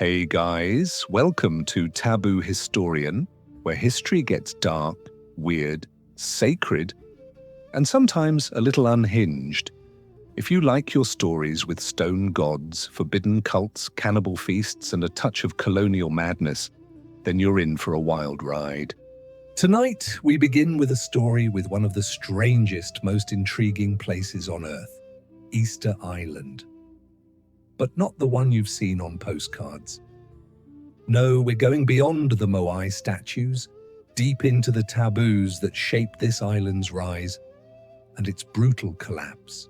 Hey guys, welcome to Taboo Historian, where history gets dark, weird, sacred, and sometimes a little unhinged. If you like your stories with stone gods, forbidden cults, cannibal feasts, and a touch of colonial madness, then you're in for a wild ride. Tonight, we begin with a story with one of the strangest, most intriguing places on Earth, Easter Island. But not the one you've seen on postcards. No, we're going beyond the Moai statues, deep into the taboos that shaped this island's rise and its brutal collapse.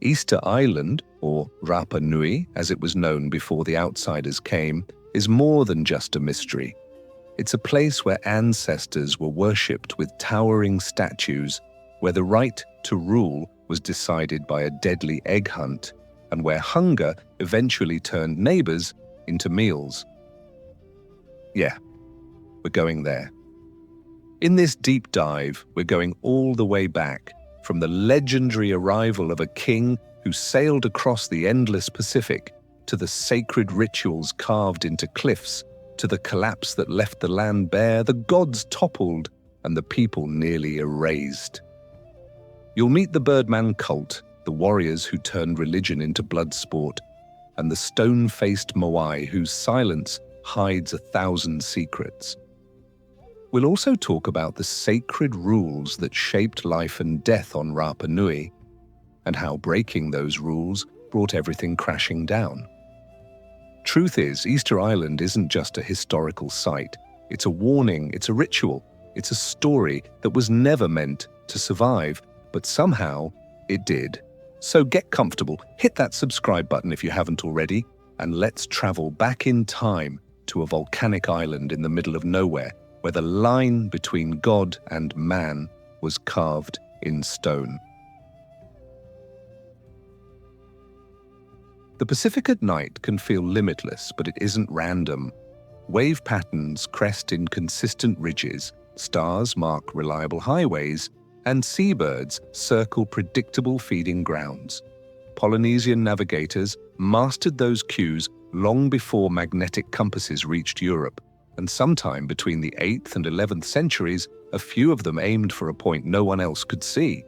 Easter Island, or Rapa Nui, as it was known before the outsiders came, is more than just a mystery. It's a place where ancestors were worshipped with towering statues, where the right to rule was decided by a deadly egg hunt, and where hunger eventually turned neighbors into meals. Yeah, we're going there. In this deep dive, we're going all the way back, from the legendary arrival of a king who sailed across the endless Pacific, to the sacred rituals carved into cliffs, to the collapse that left the land bare, the gods toppled, and the people nearly erased. You'll meet the Birdman cult, the warriors who turned religion into blood sport, and the stone-faced Moai whose silence hides 1,000 secrets. We'll also talk about the sacred rules that shaped life and death on Rapa Nui, and how breaking those rules brought everything crashing down. Truth is, Easter Island isn't just a historical site. It's a warning, it's a ritual, it's a story that was never meant to survive, but somehow it did. So get comfortable, hit that subscribe button if you haven't already, and let's travel back in time to a volcanic island in the middle of nowhere, where the line between God and man was carved in stone. The Pacific at night can feel limitless, but it isn't random. Wave patterns crest in consistent ridges, stars mark reliable highways, and seabirds circle predictable feeding grounds. Polynesian navigators mastered those cues long before magnetic compasses reached Europe, and sometime between the 8th and 11th centuries, a few of them aimed for a point no one else could see.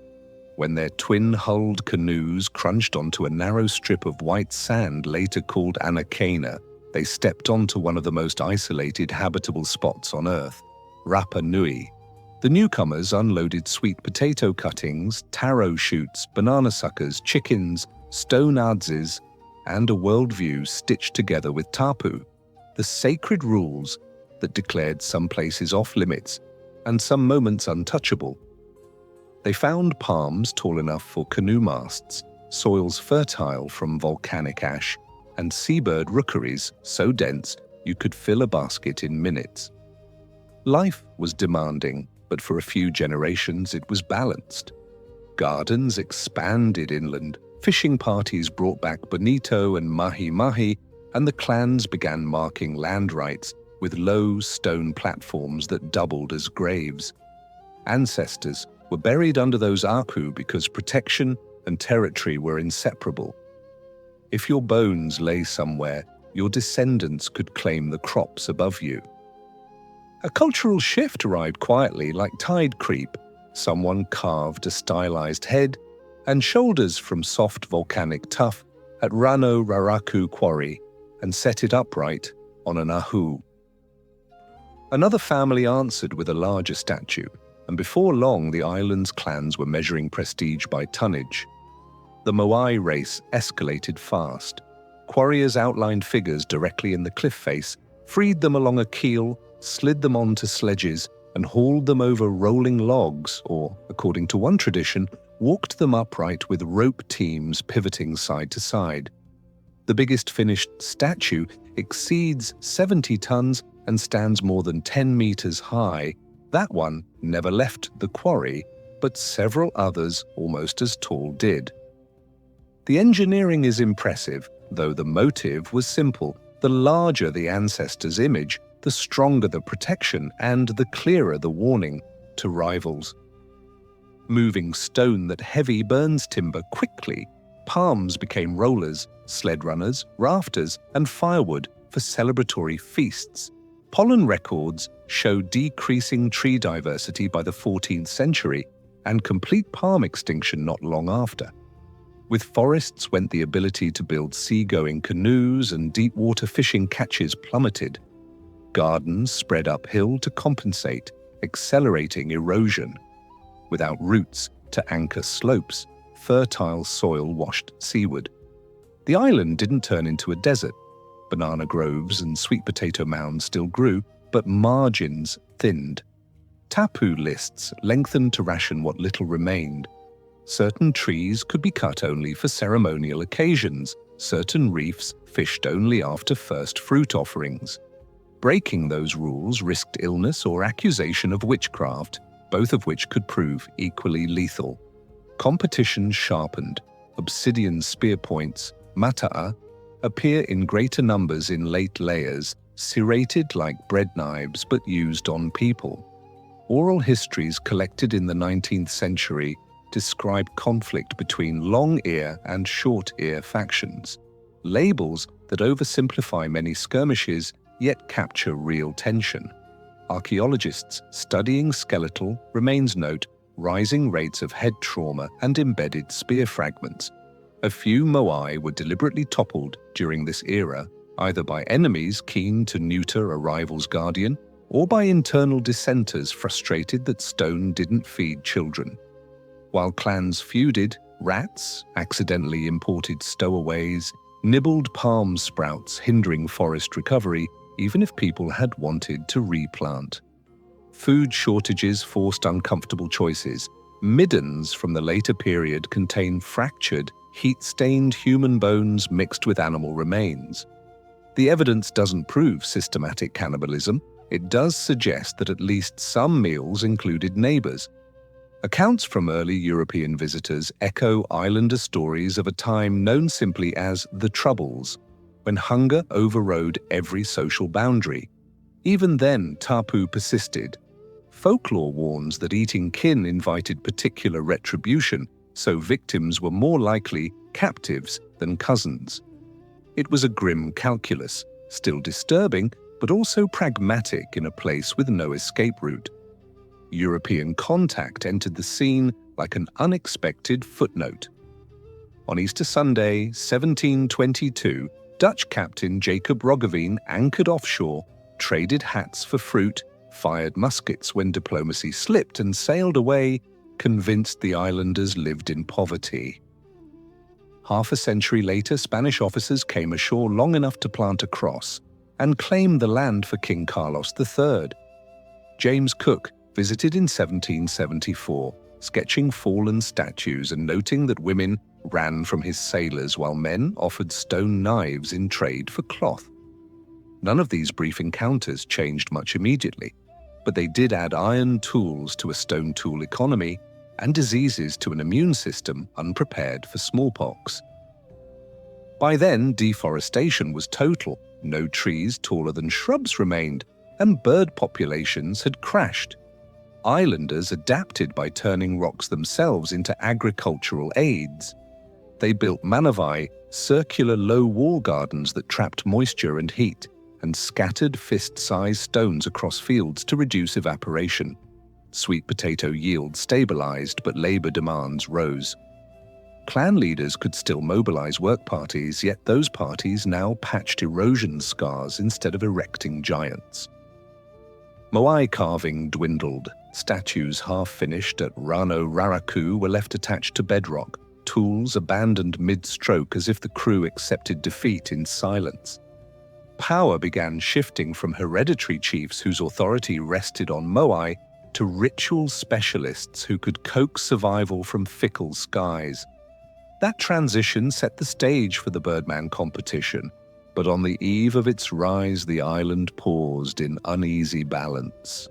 When their twin-hulled canoes crunched onto a narrow strip of white sand later called Anakena, they stepped onto one of the most isolated habitable spots on Earth, Rapa Nui. The newcomers unloaded sweet potato cuttings, taro shoots, banana suckers, chickens, stone adzes, and a worldview stitched together with tapu, the sacred rules that declared some places off-limits and some moments untouchable. They found palms tall enough for canoe masts, soils fertile from volcanic ash, and seabird rookeries so dense you could fill a basket in minutes. Life was demanding, but for a few generations it was balanced. Gardens expanded inland, fishing parties brought back bonito and mahi-mahi, and the clans began marking land rights with low stone platforms that doubled as graves. Ancestors were buried under those aku because protection and territory were inseparable. If your bones lay somewhere, your descendants could claim the crops above you. A cultural shift arrived quietly like tide creep. Someone carved a stylized head and shoulders from soft volcanic tuff at Rano Raraku quarry and set it upright on an ahu. Another family answered with a larger statue, and before long the island's clans were measuring prestige by tonnage. The Moai race escalated fast. Quarriers outlined figures directly in the cliff face, freed them along a keel, slid them onto sledges, and hauled them over rolling logs, or, according to one tradition, walked them upright with rope teams pivoting side to side. The biggest finished statue exceeds 70 tons and stands more than 10 meters high. That one never left the quarry, but several others almost as tall did. The engineering is impressive, though the motive was simple. The larger the ancestor's image, the stronger the protection and the clearer the warning to rivals. Moving stone that heavy burns timber quickly, palms became rollers, sled runners, rafters, and firewood for celebratory feasts. Pollen records show decreasing tree diversity by the 14th century and complete palm extinction not long after. With forests went the ability to build sea-going canoes, and deep-water fishing catches plummeted. Gardens spread uphill to compensate, accelerating erosion. Without roots to anchor slopes, fertile soil washed seaward. The island didn't turn into a desert. Banana groves and sweet potato mounds still grew, but margins thinned. Tapu lists lengthened to ration what little remained. Certain trees could be cut only for ceremonial occasions. Certain reefs fished only after first fruit offerings. Breaking those rules risked illness or accusation of witchcraft, both of which could prove equally lethal. Competition sharpened. Obsidian spear points, mata'a, appear in greater numbers in late layers, serrated like bread knives but used on people. Oral histories collected in the 19th century describe conflict between long-ear and short-ear factions. Labels that oversimplify many skirmishes yet capture real tension. Archaeologists studying skeletal remains note rising rates of head trauma and embedded spear fragments. A few Moai were deliberately toppled during this era, either by enemies keen to neuter a rival's guardian, or by internal dissenters frustrated that stone didn't feed children. While clans feuded, rats, accidentally imported stowaways, nibbled palm sprouts, hindering forest recovery, even if people had wanted to replant. Food shortages forced uncomfortable choices. Middens from the later period contain fractured, heat-stained human bones mixed with animal remains. The evidence doesn't prove systematic cannibalism. It does suggest that at least some meals included neighbors. Accounts from early European visitors echo islander stories of a time known simply as the Troubles, when hunger overrode every social boundary. Even then, tapu persisted. Folklore warns that eating kin invited particular retribution, so victims were more likely captives than cousins. It was a grim calculus, still disturbing, but also pragmatic in a place with no escape route. European contact entered the scene like an unexpected footnote. On Easter Sunday, 1722, Dutch captain Jacob Roggeveen anchored offshore, traded hats for fruit, fired muskets when diplomacy slipped, and sailed away, convinced the islanders lived in poverty. Half a century later, Spanish officers came ashore long enough to plant a cross and claim the land for King Carlos III. James Cook visited in 1774, sketching fallen statues and noting that women ran from his sailors while men offered stone knives in trade for cloth. None of these brief encounters changed much immediately, but they did add iron tools to a stone tool economy and diseases to an immune system unprepared for smallpox. By then, deforestation was total. No trees taller than shrubs remained, and bird populations had crashed. Islanders adapted by turning rocks themselves into agricultural aids. They built manavai, circular low wall gardens that trapped moisture and heat, and scattered fist-sized stones across fields to reduce evaporation. Sweet potato yield stabilized, but labor demands rose. Clan leaders could still mobilize work parties, yet those parties now patched erosion scars instead of erecting giants. Moai carving dwindled. Statues half-finished at Rano Raraku were left attached to bedrock, tools abandoned mid-stroke as if the crew accepted defeat in silence. Power began shifting from hereditary chiefs whose authority rested on Moai to ritual specialists who could coax survival from fickle skies. That transition set the stage for the Birdman competition, but on the eve of its rise, the island paused in uneasy balance.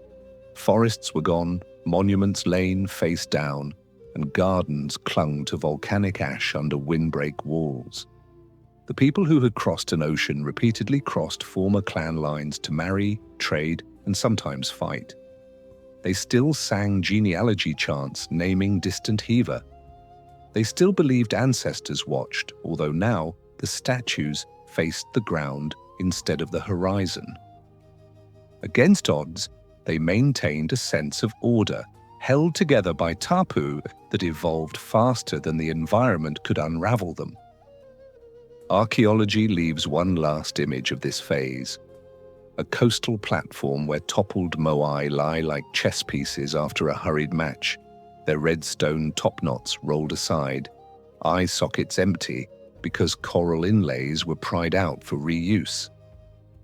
Forests were gone, monuments lain face down, and gardens clung to volcanic ash under windbreak walls. The people who had crossed an ocean repeatedly crossed former clan lines to marry, trade, and sometimes fight. They still sang genealogy chants naming distant Hiva. They still believed ancestors watched, although now the statues faced the ground instead of the horizon. Against odds, they maintained a sense of order, held together by tapu that evolved faster than the environment could unravel them. Archaeology leaves one last image of this phase. A coastal platform where toppled moai lie like chess pieces after a hurried match, their red stone top knots rolled aside, eye sockets empty because coral inlays were pried out for reuse.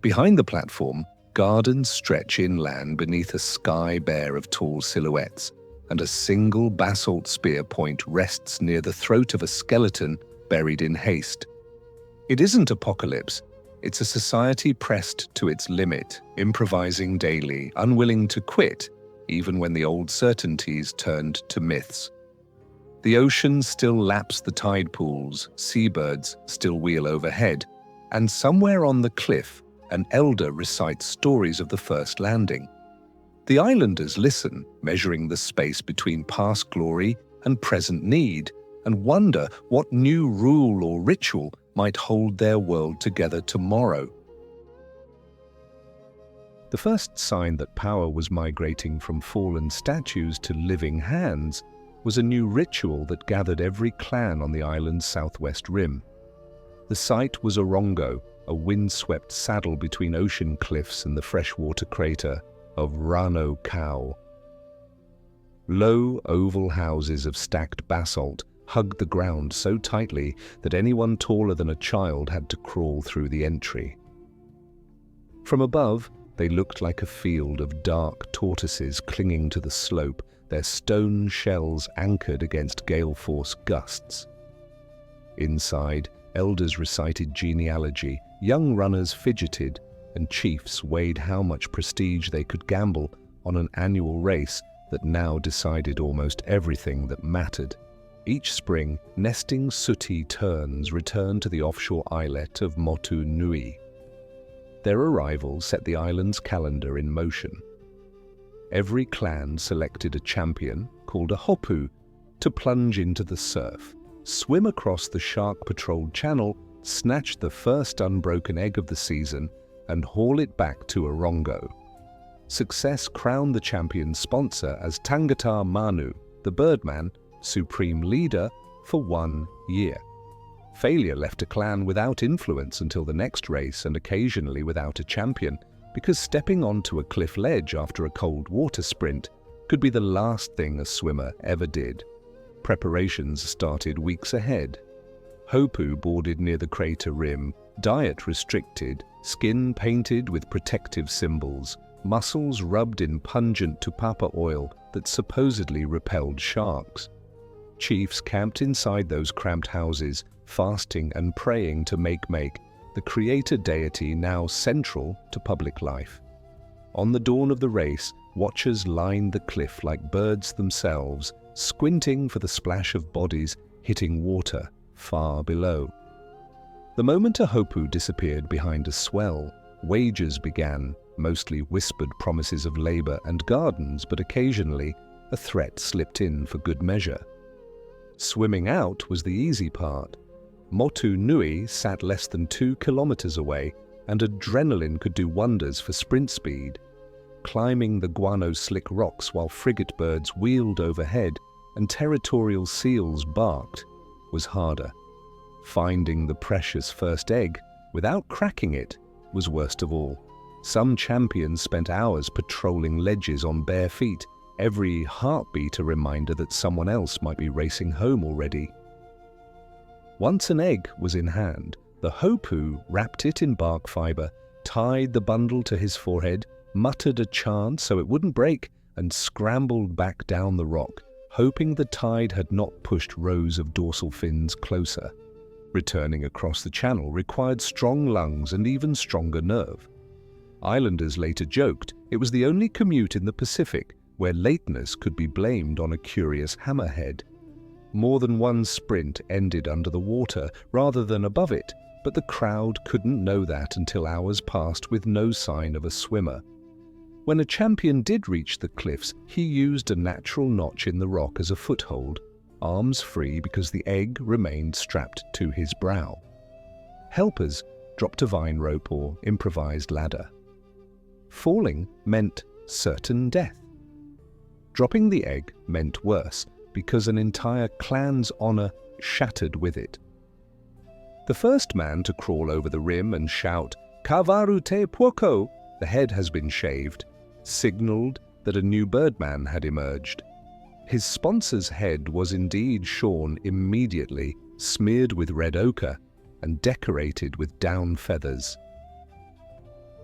Behind the platform, gardens stretch inland beneath a sky bare of tall silhouettes, and a single basalt spear point rests near the throat of a skeleton buried in haste. It isn't apocalypse. It's a society pressed to its limit, improvising daily, unwilling to quit, even when the old certainties turned to myths. The ocean still laps the tide pools, seabirds still wheel overhead, and somewhere on the cliff, an elder recites stories of the first landing. The islanders listen, measuring the space between past glory and present need, and wonder what new rule or ritual might hold their world together tomorrow. The first sign that power was migrating from fallen statues to living hands was a new ritual that gathered every clan on the island's southwest rim. The site was Orongo, a windswept saddle between ocean cliffs and the freshwater crater of Rano Kau. Low, oval houses of stacked basalt hugged the ground so tightly that anyone taller than a child had to crawl through the entry. From above, they looked like a field of dark tortoises clinging to the slope, their stone shells anchored against gale-force gusts. Inside, elders recited genealogy, young runners fidgeted, and chiefs weighed how much prestige they could gamble on an annual race that now decided almost everything that mattered. Each spring, nesting sooty terns returned to the offshore islet of Motu Nui. Their arrival set the island's calendar in motion. Every clan selected a champion, called a hopu, to plunge into the surf, swim across the shark-patrolled channel, snatch the first unbroken egg of the season, and haul it back to Orongo. Success crowned the champion's sponsor as Tangata Manu, the Birdman, supreme leader for 1 year. Failure left a clan without influence until the next race and occasionally without a champion, because stepping onto a cliff ledge after a cold water sprint could be the last thing a swimmer ever did. Preparations started weeks ahead. Hopu boarded near the crater rim, diet restricted, skin painted with protective symbols, muscles rubbed in pungent tupapa oil that supposedly repelled sharks. Chiefs camped inside those cramped houses, fasting and praying to make the creator deity now central to public life. On the dawn of the race, watchers lined the cliff like birds themselves, squinting for the splash of bodies hitting water far below. The moment a hopu disappeared behind a swell, wagers began, mostly whispered promises of labor and gardens, but occasionally a threat slipped in for good measure. Swimming out was the easy part. Motu Nui sat less than 2 kilometers away, and adrenaline could do wonders for sprint speed. Climbing the guano-slick rocks while frigate birds wheeled overhead and territorial seals barked was harder. Finding the precious first egg without cracking it was worst of all. Some champions spent hours patrolling ledges on bare feet, every heartbeat a reminder that someone else might be racing home already. Once an egg was in hand, the hopu wrapped it in bark fiber, tied the bundle to his forehead, muttered a chant so it wouldn't break, and scrambled back down the rock, hoping the tide had not pushed rows of dorsal fins closer. Returning across the channel required strong lungs and even stronger nerve. Islanders later joked it was the only commute in the Pacific where lateness could be blamed on a curious hammerhead. More than one sprint ended under the water rather than above it, but the crowd couldn't know that until hours passed with no sign of a swimmer. When a champion did reach the cliffs, he used a natural notch in the rock as a foothold, arms free because the egg remained strapped to his brow. Helpers, dropped a vine rope or improvised ladder. Falling meant certain death. Dropping the egg meant worse, because an entire clan's honor shattered with it. The first man to crawl over the rim and shout, "Kavaru te puoko," the head has been shaved, signaled that a new Birdman had emerged. His sponsor's head was indeed shorn immediately, smeared with red ochre and decorated with down feathers.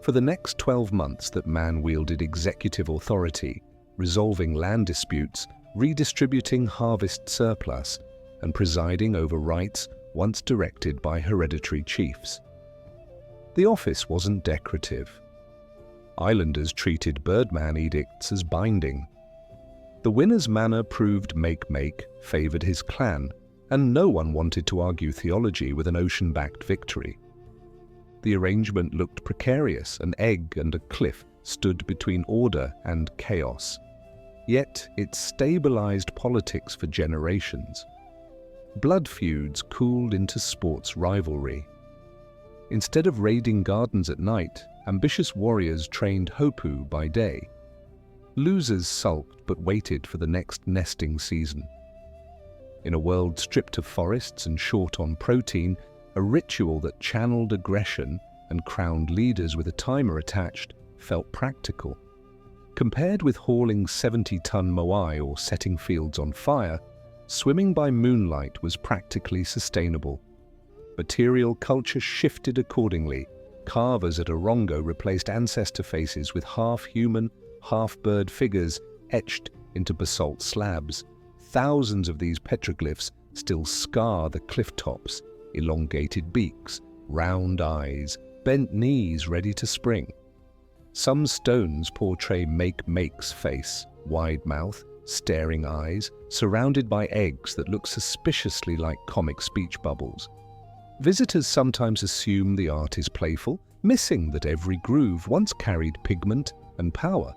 For the next 12 months that man wielded executive authority, resolving land disputes, redistributing harvest surplus, and presiding over rights once directed by hereditary chiefs. The office wasn't decorative. Islanders treated Birdman edicts as binding. The winner's manner proved make-make, favored his clan, and no one wanted to argue theology with an ocean-backed victory. The arrangement looked precarious. An egg and a cliff stood between order and chaos. Yet it stabilized politics for generations. Blood feuds cooled into sports rivalry. Instead of raiding gardens at night, ambitious warriors trained hopu by day. Losers sulked but waited for the next nesting season. In a world stripped of forests and short on protein, a ritual that channeled aggression and crowned leaders with a timer attached felt practical. Compared with hauling 70-ton moai or setting fields on fire, swimming by moonlight was practically sustainable. Material culture shifted accordingly. Carvers at Orongo replaced ancestor faces with half-human, half-bird figures etched into basalt slabs. Thousands of these petroglyphs still scar the cliff tops, elongated beaks, round eyes, bent knees ready to spring. Some stones portray Make-Make's face, wide mouth, staring eyes, surrounded by eggs that look suspiciously like comic speech bubbles. Visitors sometimes assume the art is playful, missing that every groove once carried pigment and power.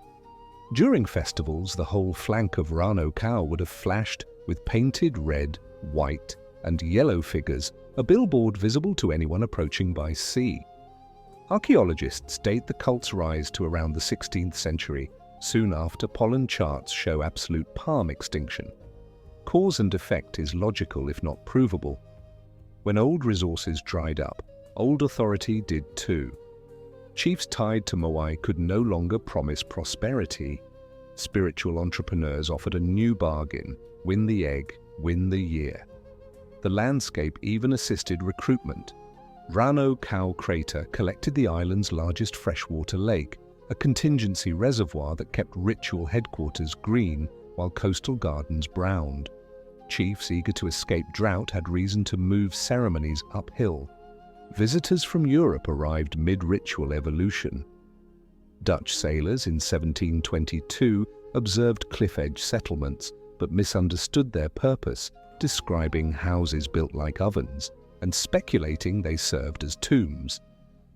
During festivals, the whole flank of Rano Cow would have flashed with painted red, white, and yellow figures, a billboard visible to anyone approaching by sea. Archaeologists date the cult's rise to around the 16th century, soon after pollen charts show absolute palm extinction. Cause and effect is logical if not provable. When old resources dried up, old authority did too. Chiefs tied to Moai could no longer promise prosperity. Spiritual entrepreneurs offered a new bargain: win the egg, win the year. The landscape even assisted recruitment. Rano Cow Crater collected the island's largest freshwater lake, a contingency reservoir that kept ritual headquarters green while coastal gardens browned. Chiefs eager to escape drought had reason to move ceremonies uphill. Visitors from Europe arrived mid-ritual evolution. Dutch sailors in 1722 observed cliff-edge settlements, but misunderstood their purpose, describing houses built like ovens and speculating they served as tombs.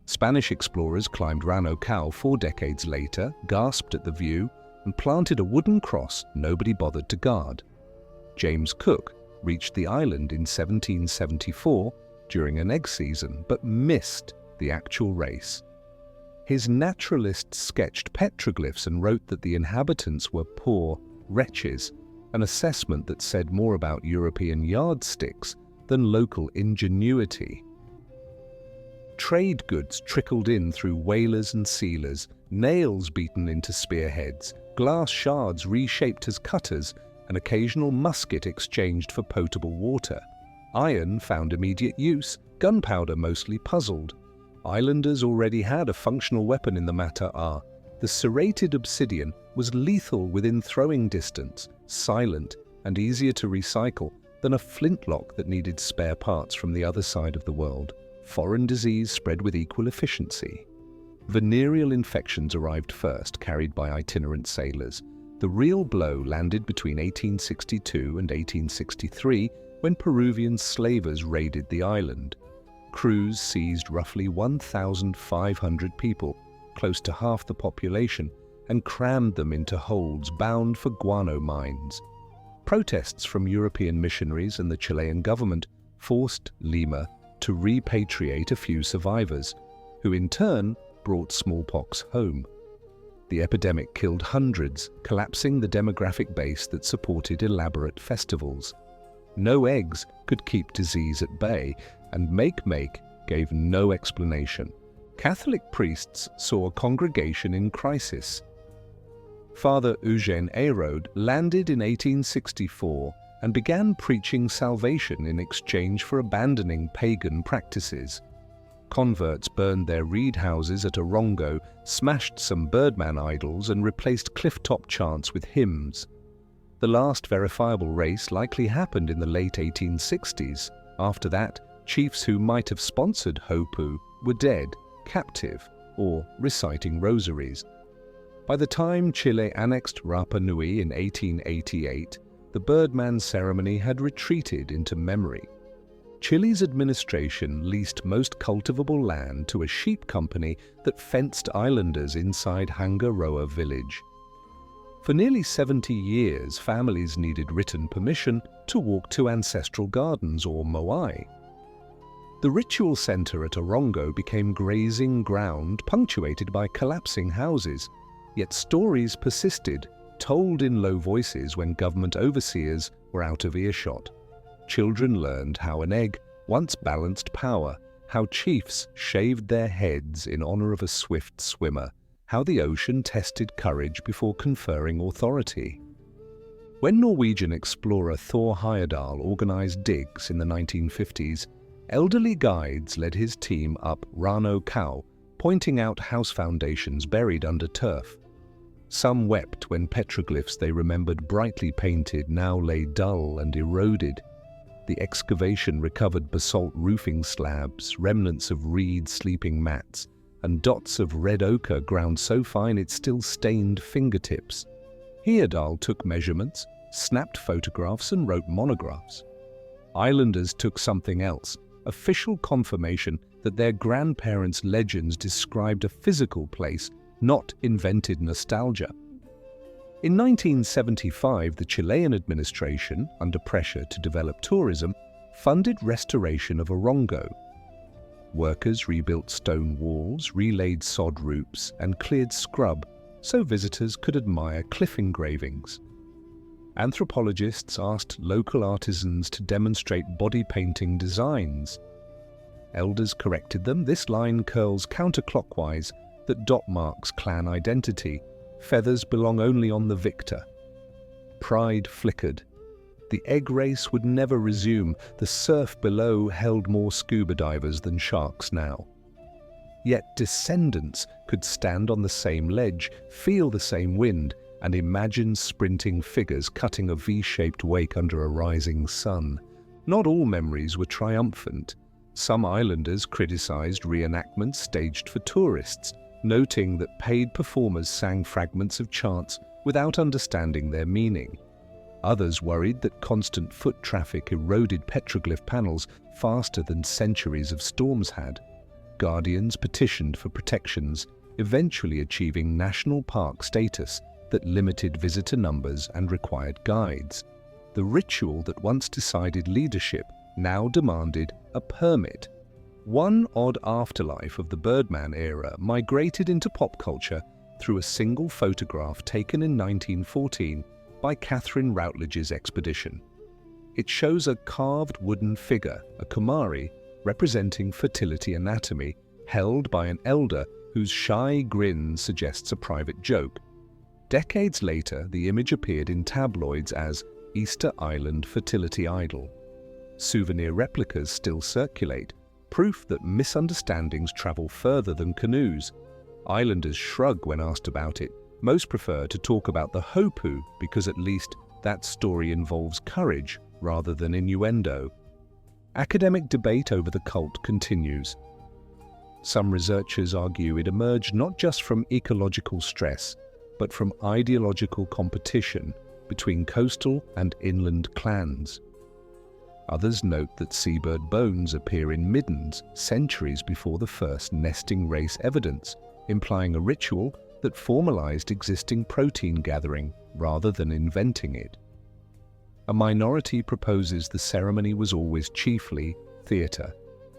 Spanish explorers climbed Rano Cow 4 decades later, gasped at the view, and planted a wooden cross nobody bothered to guard. James Cook reached the island in 1774 during an egg season, but missed the actual race. His naturalists sketched petroglyphs and wrote that the inhabitants were poor wretches, an assessment that said more about European yardsticks than local ingenuity. Trade goods trickled in through whalers and sealers, nails beaten into spearheads, glass shards reshaped as cutters, an occasional musket exchanged for potable water. Iron found immediate use, gunpowder mostly puzzled. Islanders already had a functional weapon in the mata'ar. The serrated obsidian was lethal within throwing distance, silent and easier to recycle than a flintlock that needed spare parts from the other side of the world. Foreign disease spread with equal efficiency. Venereal infections arrived first, carried by itinerant sailors. The real blow landed between 1862 and 1863 when Peruvian slavers raided the island. Crews seized roughly 1,500 people, close to half the population, and crammed them into holds bound for guano mines. Protests from European missionaries and the Chilean government forced Lima to repatriate a few survivors, who in turn brought smallpox home. The epidemic killed hundreds, collapsing the demographic base that supported elaborate festivals. No eggs could keep disease at bay, and make gave no explanation. Catholic priests saw a congregation in crisis. Father Eugène Hérode landed in 1864 and began preaching salvation in exchange for abandoning pagan practices. Converts burned their reed houses at Orongo, smashed some Birdman idols, and replaced cliff-top chants with hymns. The last verifiable race likely happened in the late 1860s. After that, chiefs who might have sponsored Hopu were dead, captive, or reciting rosaries. By the time Chile annexed Rapa Nui in 1888, the Birdman ceremony had retreated into memory. Chile's administration leased most cultivable land to a sheep company that fenced islanders inside Hangaroa village. For nearly 70 years, families needed written permission to walk to ancestral gardens or Moai. The ritual center at Orongo became grazing ground punctuated by collapsing houses, yet stories persisted, told in low voices when government overseers were out of earshot. Children learned how an egg once balanced power, how chiefs shaved their heads in honor of a swift swimmer, how the ocean tested courage before conferring authority. When Norwegian explorer Thor Heyerdahl organized digs in the 1950s, elderly guides led his team up Rano Kau, pointing out house foundations buried under turf. Some wept when petroglyphs they remembered brightly painted now lay dull and eroded. The excavation recovered basalt roofing slabs, remnants of reed sleeping mats, and dots of red ochre ground so fine it still stained fingertips. Heyerdahl took measurements, snapped photographs, and wrote monographs. Islanders took something else, official confirmation that their grandparents' legends described a physical place, not invented nostalgia. In 1975, the Chilean administration, under pressure to develop tourism, funded restoration of Orongo. Workers rebuilt stone walls, relaid sod roofs, and cleared scrub so visitors could admire cliff engravings. Anthropologists asked local artisans to demonstrate body painting designs. Elders corrected them. This line curls counterclockwise. That dot marks clan identity. Feathers belong only on the victor. Pride flickered. The egg race would never resume. The surf below held more scuba divers than sharks now. Yet descendants could stand on the same ledge, feel the same wind, and imagine sprinting figures cutting a V-shaped wake under a rising sun. Not all memories were triumphant. Some islanders criticized reenactments staged for tourists, noting that paid performers sang fragments of chants without understanding their meaning. Others worried that constant foot traffic eroded petroglyph panels faster than centuries of storms had. Guardians petitioned for protections, eventually achieving national park status that limited visitor numbers and required guides. The ritual that once decided leadership now demanded a permit. One odd afterlife of the Birdman era migrated into pop culture through a single photograph taken in 1914 by Catherine Routledge's expedition. It shows a carved wooden figure, a kumari, representing fertility anatomy, held by an elder whose shy grin suggests a private joke. Decades later, the image appeared in tabloids as Easter Island fertility idol. Souvenir replicas still circulate, proof that misunderstandings travel further than canoes. Islanders shrug when asked about it. Most prefer to talk about the Hopu because at least that story involves courage rather than innuendo. Academic debate over the cult continues. Some researchers argue it emerged not just from ecological stress, but from ideological competition between coastal and inland clans. Others note that seabird bones appear in middens centuries before the first nesting race evidence, implying a ritual that formalized existing protein gathering rather than inventing it. A minority proposes the ceremony was always chiefly theater,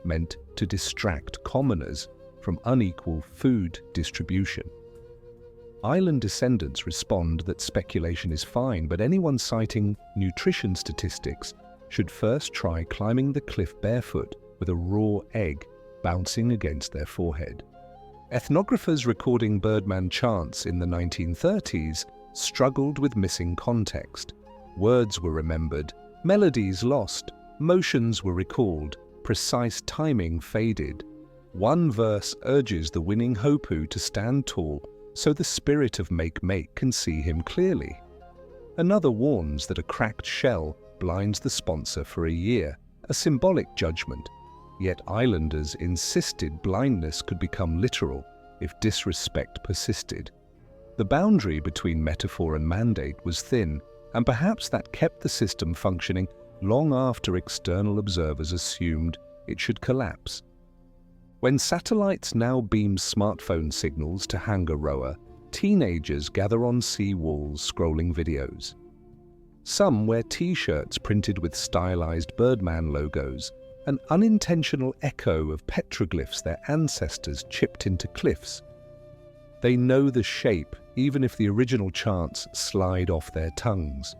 meant to distract commoners from unequal food distribution. Island descendants respond that speculation is fine, but anyone citing nutrition statistics should first try climbing the cliff barefoot with a raw egg bouncing against their forehead. Ethnographers recording Birdman chants in the 1930s struggled with missing context. Words were remembered, melodies lost, motions were recalled, precise timing faded. One verse urges the winning Hopu to stand tall so the spirit of Make-Make can see him clearly. Another warns that a cracked shell blinds the sponsor for a year, a symbolic judgment. Yet islanders insisted blindness could become literal if disrespect persisted. The boundary between metaphor and mandate was thin, and perhaps that kept the system functioning long after external observers assumed it should collapse. When satellites now beam smartphone signals to Hangaroa, teenagers gather on sea walls scrolling videos. Some wear t-shirts printed with stylized Birdman logos, an unintentional echo of petroglyphs their ancestors chipped into cliffs. They know the shape, even if the original chants slide off their tongues.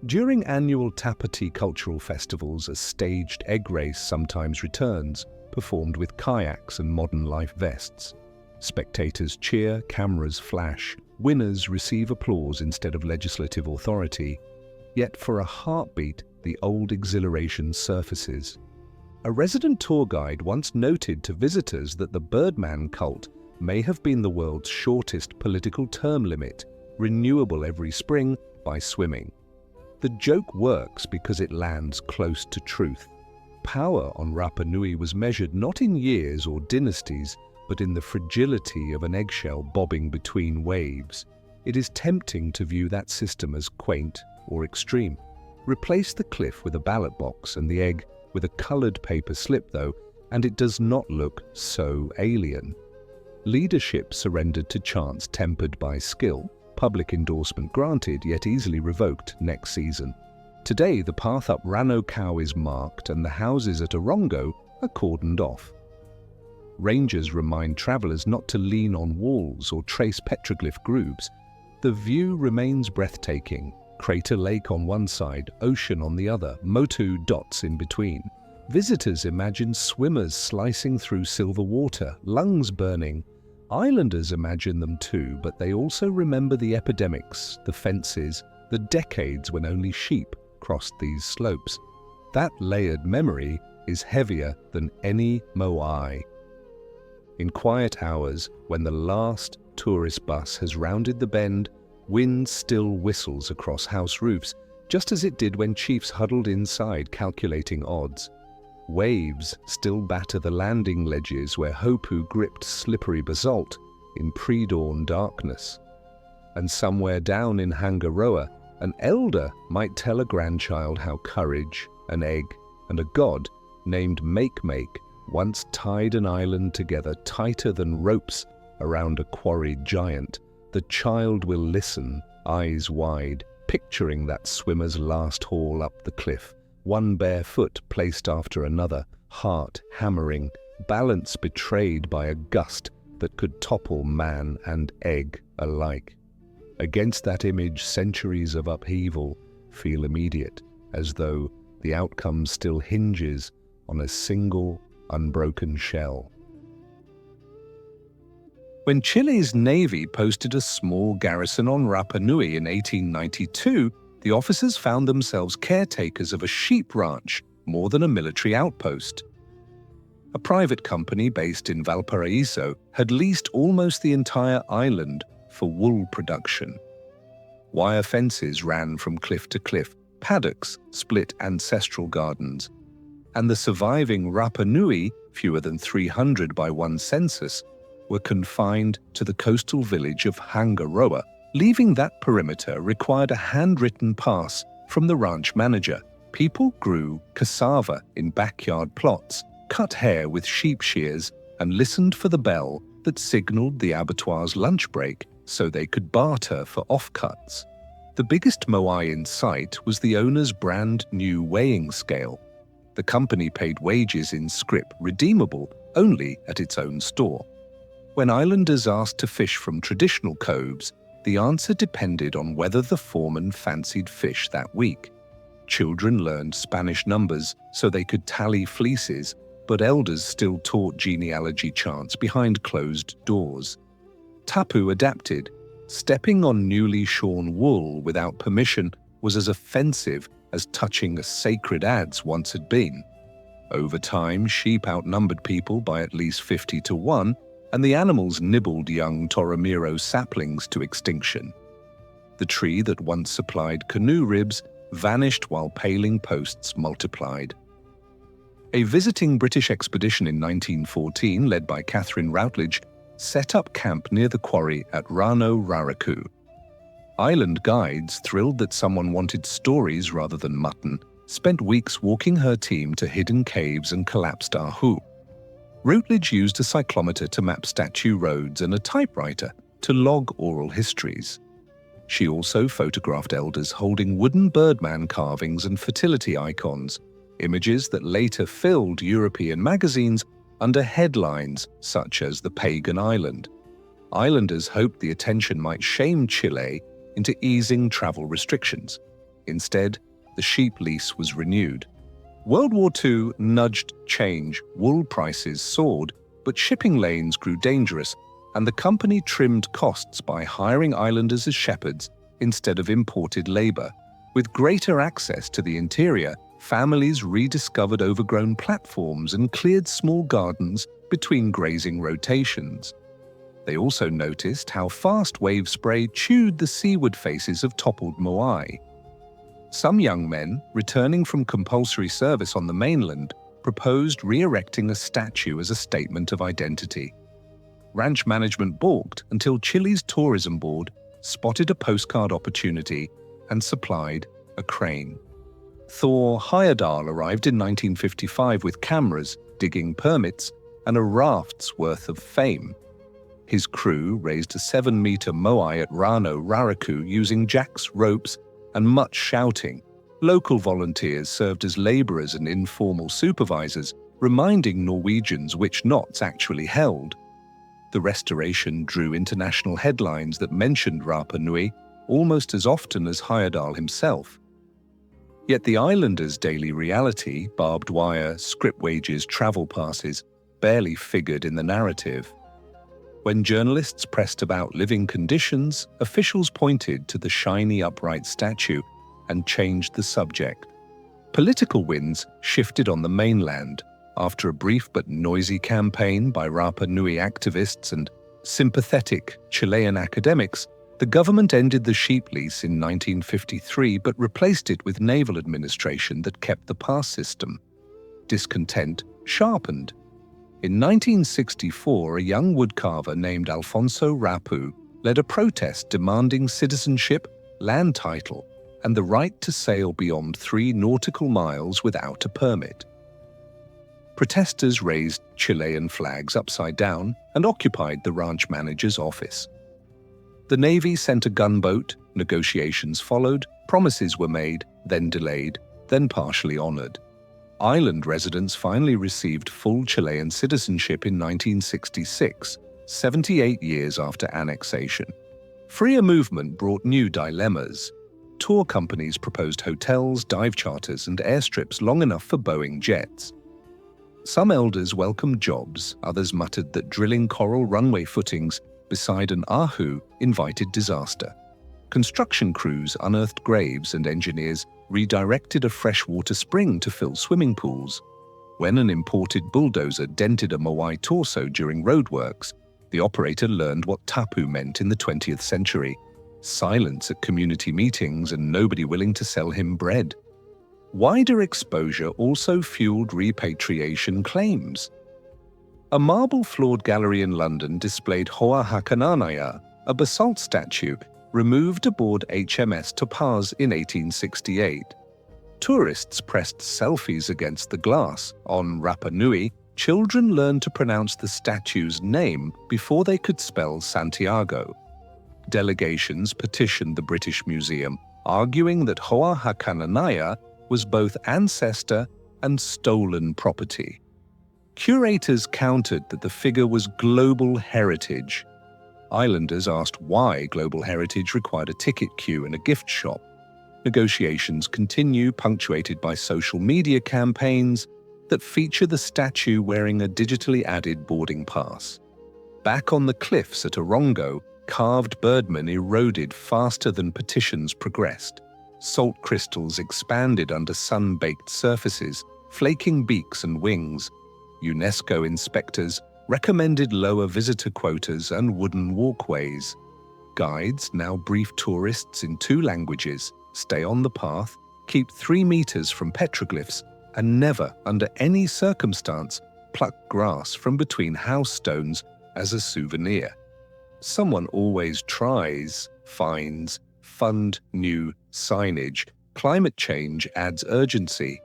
During annual Tapati cultural festivals, a staged egg race sometimes returns, performed with kayaks and modern life vests. Spectators cheer, cameras flash, winners receive applause instead of legislative authority. Yet for a heartbeat, the old exhilaration surfaces. A resident tour guide once noted to visitors that the Birdman cult may have been the world's shortest political term limit, renewable every spring by swimming. The joke works because it lands close to truth. Power on Rapa Nui was measured not in years or dynasties, but in the fragility of an eggshell bobbing between waves. It is tempting to view that system as quaint or extreme. Replace the cliff with a ballot box and the egg with a colored paper slip, though, and it does not look so alien. Leadership surrendered to chance tempered by skill, public endorsement granted yet easily revoked next season. Today, the path up Rano Cow is marked and the houses at Orongo are cordoned off. Rangers remind travelers not to lean on walls or trace petroglyph grooves. The view remains breathtaking. Crater Lake on one side, ocean on the other, Motu dots in between. Visitors imagine swimmers slicing through silver water, lungs burning. Islanders imagine them too, but they also remember the epidemics, the fences, the decades when only sheep crossed these slopes. That layered memory is heavier than any Moai. In quiet hours, when the last tourist bus has rounded the bend, wind still whistles across house roofs, just as it did when chiefs huddled inside calculating odds. Waves still batter the landing ledges where Hopu gripped slippery basalt in pre-dawn darkness. And somewhere down in Hangaroa, an elder might tell a grandchild how courage, an egg, and a god named Make-Make once tied an island together tighter than ropes around a quarried giant. The child will listen, eyes wide, picturing that swimmer's last haul up the cliff, one bare foot placed after another, heart hammering, balance betrayed by a gust that could topple man and egg alike. Against that image, centuries of upheaval feel immediate, as though the outcome still hinges on a single unbroken shell. When Chile's navy posted a small garrison on Rapa Nui in 1892, the officers found themselves caretakers of a sheep ranch more than a military outpost. A private company based in Valparaiso had leased almost the entire island for wool production. Wire fences ran from cliff to cliff, paddocks split ancestral gardens, and the surviving Rapa Nui, fewer than 300 by one census, were confined to the coastal village of Hangaroa. Leaving that perimeter required a handwritten pass from the ranch manager. People grew cassava in backyard plots, cut hair with sheep shears, and listened for the bell that signaled the abattoir's lunch break so they could barter for offcuts. The biggest Moai in sight was the owner's brand new weighing scale. The company paid wages in scrip redeemable only at its own store. When islanders asked to fish from traditional coves, the answer depended on whether the foreman fancied fish that week. Children learned Spanish numbers so they could tally fleeces, but elders still taught genealogy charts behind closed doors. Tapu adapted. Stepping on newly shorn wool without permission was as offensive as touching a sacred adze once had been. Over time, sheep outnumbered people by at least 50 to 1, and the animals nibbled young Toromiro saplings to extinction. The tree that once supplied canoe ribs vanished while paling posts multiplied. A visiting British expedition in 1914, led by Catherine Routledge, set up camp near the quarry at Rano Raraku. Island guides, thrilled that someone wanted stories rather than mutton, spent weeks walking her team to hidden caves and collapsed ahu. Routledge used a cyclometer to map statue roads and a typewriter to log oral histories. She also photographed elders holding wooden Birdman carvings and fertility icons, images that later filled European magazines under headlines such as The Pagan Island. Islanders hoped the attention might shame Chile into easing travel restrictions. Instead, the sheep lease was renewed. World War II nudged change, wool prices soared, but shipping lanes grew dangerous, and the company trimmed costs by hiring islanders as shepherds instead of imported labor. With greater access to the interior, families rediscovered overgrown platforms and cleared small gardens between grazing rotations. They also noticed how fast wave spray chewed the seaward faces of toppled moai. Some young men, returning from compulsory service on the mainland, proposed re-erecting a statue as a statement of identity. Ranch management balked until Chile's tourism board spotted a postcard opportunity and supplied a crane. Thor Heyerdahl arrived in 1955 with cameras, digging permits, and a raft's worth of fame. His crew raised a 7-meter moai at Rano Raraku using jacks, ropes, and much shouting. Local volunteers served as laborers and informal supervisors, reminding Norwegians which knots actually held. The restoration drew international headlines that mentioned Rapa Nui almost as often as Heyerdahl himself. Yet the islanders' daily reality, barbed wire, scrip wages, travel passes, barely figured in the narrative. When journalists pressed about living conditions, officials pointed to the shiny upright statue and changed the subject. Political winds shifted on the mainland. After a brief but noisy campaign by Rapa Nui activists and sympathetic Chilean academics, the government ended the sheep lease in 1953 but replaced it with naval administration that kept the pass system. Discontent sharpened. In 1964, a young woodcarver named Alfonso Rapu led a protest demanding citizenship, land title, and the right to sail beyond 3 nautical miles without a permit. Protesters raised Chilean flags upside down and occupied the ranch manager's office. The Navy sent a gunboat, negotiations followed, promises were made, then delayed, then partially honored. Island residents finally received full Chilean citizenship in 1966, 78 years after annexation. Freer movement brought new dilemmas. Tour companies proposed hotels, dive charters, and airstrips long enough for Boeing jets. Some elders welcomed jobs, others muttered that drilling coral runway footings beside an ahu invited disaster. Construction crews unearthed graves and engineers redirected a freshwater spring to fill swimming pools. When an imported bulldozer dented a Moai torso during roadworks, the operator learned what tapu meant in the 20th century. Silence at community meetings and nobody willing to sell him bread. Wider exposure also fueled repatriation claims. A marble-floored gallery in London displayed Hoa Hakananaya, a basalt statue removed aboard HMS Topaz in 1868. Tourists pressed selfies against the glass. On Rapa Nui, children learned to pronounce the statue's name before they could spell Santiago. Delegations petitioned the British Museum, arguing that Hoa Hakananaya was both ancestor and stolen property. Curators countered that the figure was global heritage. Islanders asked why global heritage required a ticket queue and a gift shop. Negotiations continue, punctuated by social media campaigns that feature the statue wearing a digitally added boarding pass. Back on the cliffs at Orongo, carved Birdman eroded faster than petitions progressed. Salt crystals expanded under sun-baked surfaces, flaking beaks and wings. UNESCO inspectors recommended lower visitor quotas and wooden walkways. Guides now brief tourists in 2 languages, stay on the path, keep 3 meters from petroglyphs, and never, under any circumstance, pluck grass from between house stones as a souvenir. Someone always tries, finds, fund new signage. Climate change adds urgency.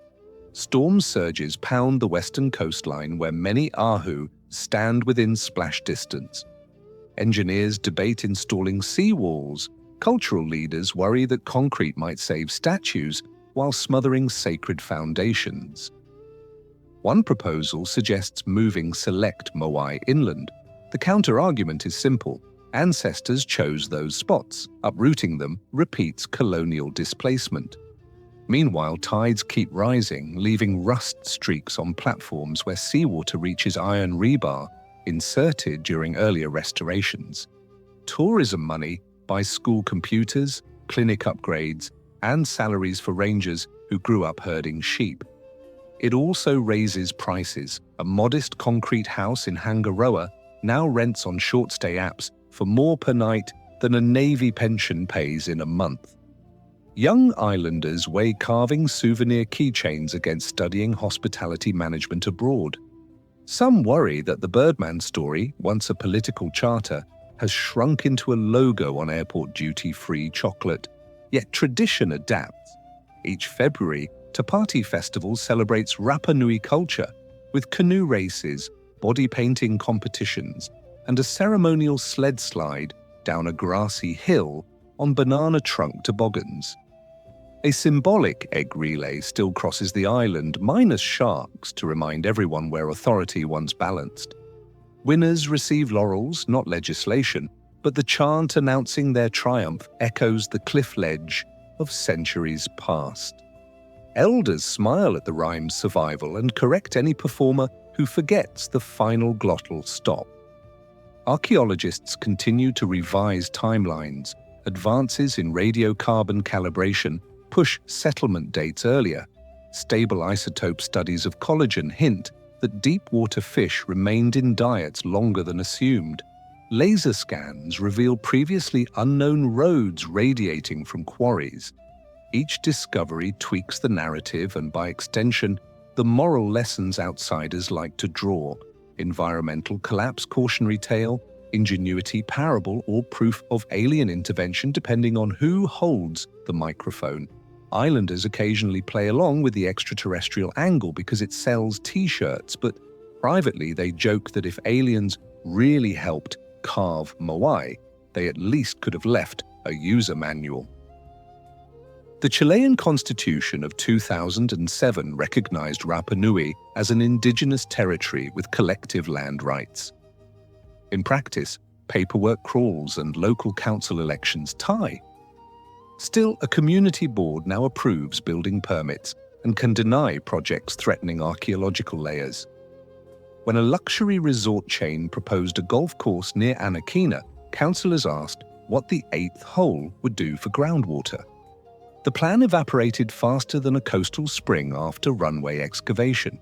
Storm surges pound the western coastline where many ahu stand within splash distance. Engineers debate installing seawalls. Cultural leaders worry that concrete might save statues while smothering sacred foundations. One proposal suggests moving select Moai inland. The counter-argument is simple. Ancestors chose those spots. Uprooting them repeats colonial displacement. Meanwhile, tides keep rising, leaving rust streaks on platforms where seawater reaches iron rebar, inserted during earlier restorations. Tourism money buys school computers, clinic upgrades, and salaries for rangers who grew up herding sheep. It also raises prices. A modest concrete house in Hangaroa now rents on short-stay apps for more per night than a Navy pension pays in a month. Young islanders weigh carving souvenir keychains against studying hospitality management abroad. Some worry that the Birdman story, once a political charter, has shrunk into a logo on airport duty-free chocolate. Yet tradition adapts. Each February, Tapati Festival celebrates Rapa Nui culture with canoe races, body painting competitions, and a ceremonial sled slide down a grassy hill on banana trunk toboggans. A symbolic egg relay still crosses the island, minus sharks, to remind everyone where authority once balanced. Winners receive laurels, not legislation, but the chant announcing their triumph echoes the cliff ledge of centuries past. Elders smile at the rhyme's survival and correct any performer who forgets the final glottal stop. Archaeologists continue to revise timelines. Advances in radiocarbon calibration push settlement dates earlier. Stable isotope studies of collagen hint that deep-water fish remained in diets longer than assumed. Laser scans reveal previously unknown roads radiating from quarries. Each discovery tweaks the narrative and, by extension, the moral lessons outsiders like to draw. Environmental collapse cautionary tale, ingenuity parable, or proof of alien intervention depending on who holds the microphone. Islanders occasionally play along with the extraterrestrial angle because it sells t-shirts, but privately they joke that if aliens really helped carve Moai, they at least could have left a user manual. The Chilean Constitution of 2007 recognized Rapa Nui as an indigenous territory with collective land rights. In practice, paperwork crawls and local council elections tie. Still, a community board now approves building permits and can deny projects threatening archaeological layers. When a luxury resort chain proposed a golf course near Anakina, councillors asked what the 8th hole would do for groundwater. The plan evaporated faster than a coastal spring after runway excavation.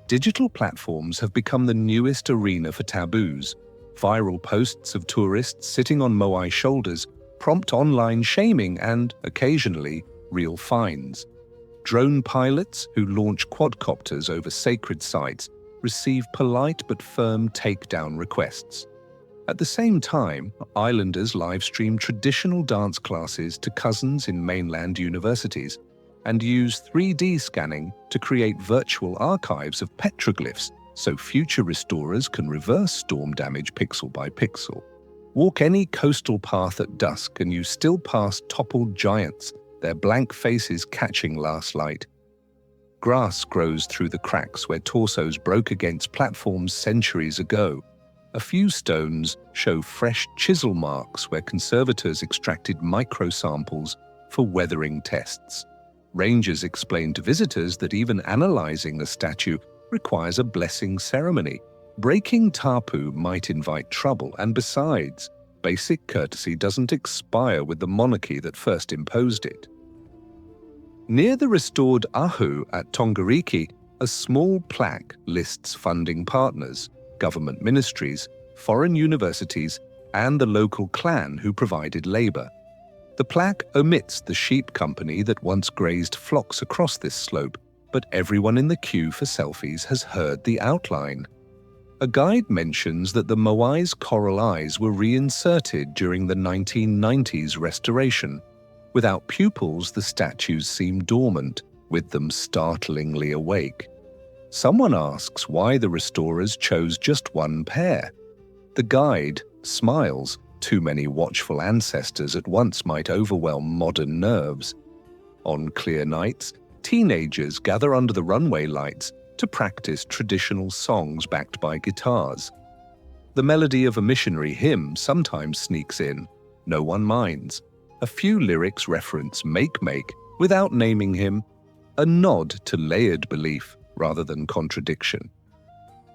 Digital platforms have become the newest arena for taboos. Viral posts of tourists sitting on Moai shoulders prompt online shaming and, occasionally, real fines. Drone pilots who launch quadcopters over sacred sites receive polite but firm takedown requests. At the same time, islanders live-stream traditional dance classes to cousins in mainland universities and use 3D scanning to create virtual archives of petroglyphs so future restorers can reverse storm damage pixel by pixel. Walk any coastal path at dusk and you still pass toppled giants, their blank faces catching last light. Grass grows through the cracks where torsos broke against platforms centuries ago. A few stones show fresh chisel marks where conservators extracted microsamples for weathering tests. Rangers explain to visitors that even analyzing a statue requires a blessing ceremony. Breaking tapu might invite trouble, and besides, basic courtesy doesn't expire with the monarchy that first imposed it. Near the restored Ahu at Tongariki, a small plaque lists funding partners, government ministries, foreign universities, and the local clan who provided labor. The plaque omits the sheep company that once grazed flocks across this slope, but everyone in the queue for selfies has heard the outline. A guide mentions that the Moai's coral eyes were reinserted during the 1990s restoration. Without pupils, the statues seem dormant, with them startlingly awake. Someone asks why the restorers chose just one pair. The guide smiles. Too many watchful ancestors at once might overwhelm modern nerves. On clear nights, teenagers gather under the runway lights to practice traditional songs backed by guitars. The melody of a missionary hymn sometimes sneaks in. No one minds. A few lyrics reference Make without naming him, a nod to layered belief rather than contradiction.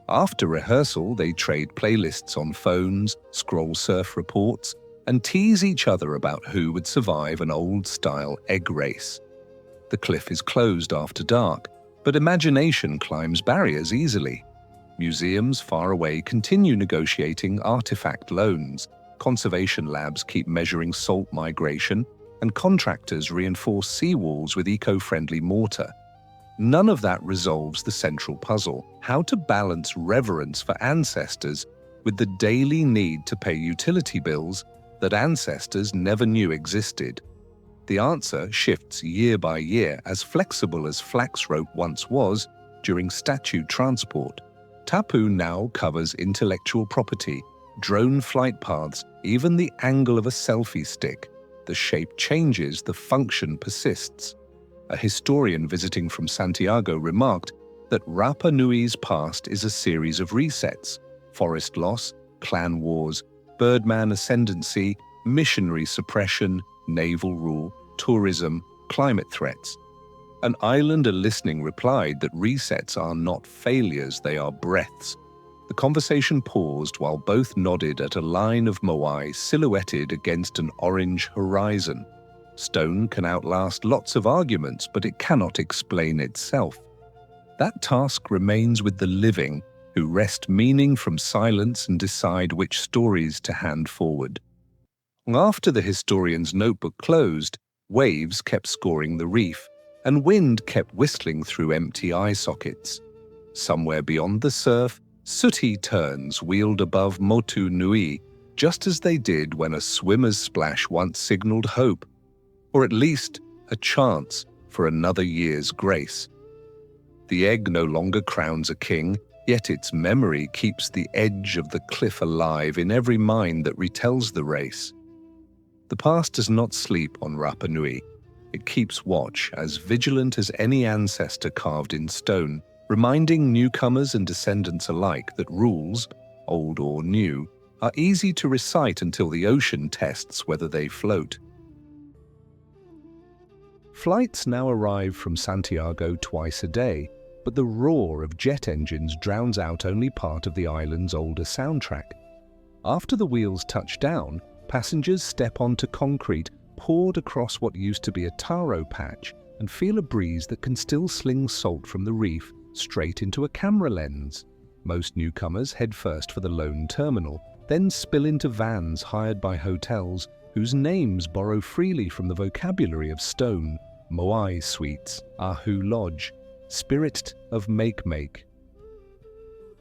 After rehearsal, they trade playlists on phones, scroll surf reports, and tease each other about who would survive an old-style egg race. The cliff is closed after dark, but imagination climbs barriers easily. Museums far away continue negotiating artifact loans, conservation labs keep measuring salt migration, and contractors reinforce seawalls with eco-friendly mortar. None of that resolves the central puzzle: how to balance reverence for ancestors with the daily need to pay utility bills that ancestors never knew existed. The answer shifts year by year, as flexible as flax rope once was during statue transport. Tapu now covers intellectual property, drone flight paths, even the angle of a selfie stick. The shape changes, the function persists. A historian visiting from Santiago remarked that Rapa Nui's past is a series of resets: forest loss, clan wars, Birdman ascendancy, missionary suppression, naval rule, tourism, climate threats. An islander listening replied that resets are not failures, they are breaths. The conversation paused while both nodded at a line of Moai silhouetted against an orange horizon. Stone can outlast lots of arguments, but it cannot explain itself. That task remains with the living, who wrest meaning from silence and decide which stories to hand forward. After the historian's notebook closed, waves kept scoring the reef, and wind kept whistling through empty eye sockets. Somewhere beyond the surf, sooty terns wheeled above Motu Nui, just as they did when a swimmer's splash once signaled hope, or at least a chance for another year's grace. The egg no longer crowns a king, yet its memory keeps the edge of the cliff alive in every mind that retells the race. The past does not sleep on Rapa Nui. It keeps watch, as vigilant as any ancestor carved in stone, reminding newcomers and descendants alike that rules, old or new, are easy to recite until the ocean tests whether they float. Flights now arrive from Santiago twice a day, but the roar of jet engines drowns out only part of the island's older soundtrack. After the wheels touch down, passengers step onto concrete poured across what used to be a taro patch and feel a breeze that can still sling salt from the reef straight into a camera lens. Most newcomers head first for the lone terminal, then spill into vans hired by hotels whose names borrow freely from the vocabulary of stone: Moai Suites, Ahu Lodge, Spirit of Make.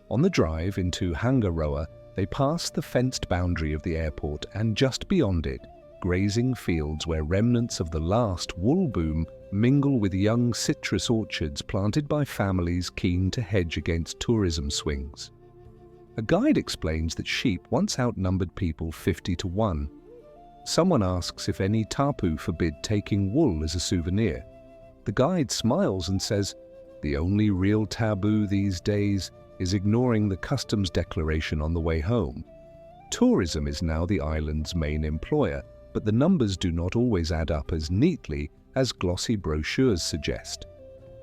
On the drive into Hangaroa, they pass the fenced boundary of the airport and just beyond it, grazing fields where remnants of the last wool boom mingle with young citrus orchards planted by families keen to hedge against tourism swings. A guide explains that sheep once outnumbered people 50-1. Someone asks if any tapu forbid taking wool as a souvenir. The guide smiles and says, The only real taboo these days is ignoring the customs declaration on the way home. Tourism is now the island's main employer, but the numbers do not always add up as neatly as glossy brochures suggest.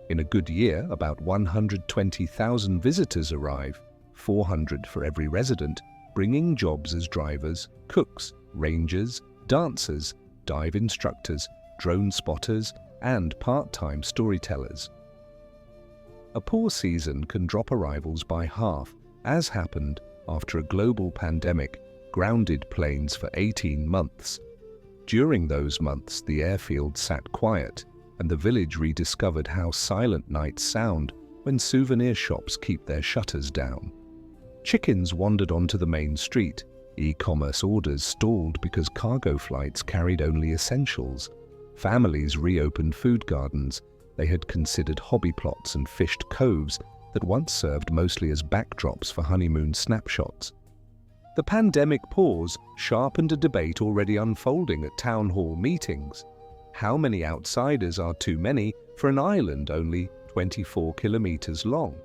In a good year, about 120,000 visitors arrive, 400 for every resident, bringing jobs as drivers, cooks, rangers, dancers, dive instructors, drone spotters, and part-time storytellers. A poor season can drop arrivals by half, as happened after a global pandemic grounded planes for 18 months. During those months, the airfield sat quiet, and the village rediscovered how silent nights sound when souvenir shops keep their shutters down. Chickens wandered onto the main street, e-commerce orders stalled because cargo flights carried only essentials. Families reopened food gardens they had considered hobby plots and fished coves that once served mostly as backdrops for honeymoon snapshots. The pandemic pause sharpened a debate already unfolding at town hall meetings. How many outsiders are too many for an island only 24 kilometers long?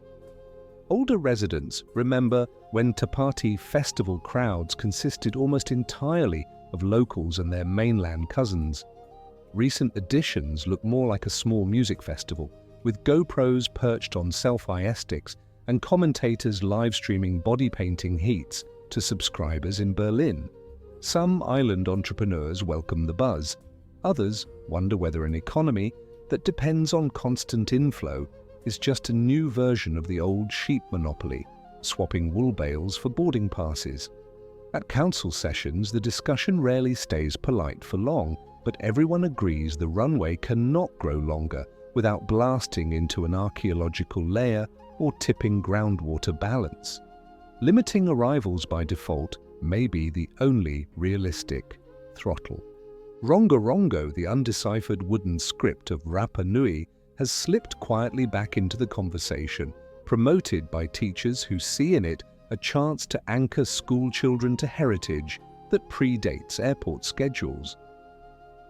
Older residents remember when Tapati festival crowds consisted almost entirely of locals and their mainland cousins. Recent additions look more like a small music festival, with GoPros perched on selfie sticks and commentators live-streaming body painting heats to subscribers in Berlin. Some island entrepreneurs welcome the buzz. Others wonder whether an economy that depends on constant inflow is just a new version of the old sheep monopoly, swapping wool bales for boarding passes. At council sessions, the discussion rarely stays polite for long, but everyone agrees the runway cannot grow longer without blasting into an archaeological layer or tipping groundwater balance. Limiting arrivals by default may be the only realistic throttle. Rongo, the undeciphered wooden script of Rapa Nui, has slipped quietly back into the conversation, promoted by teachers who see in it a chance to anchor school children to heritage that predates airport schedules.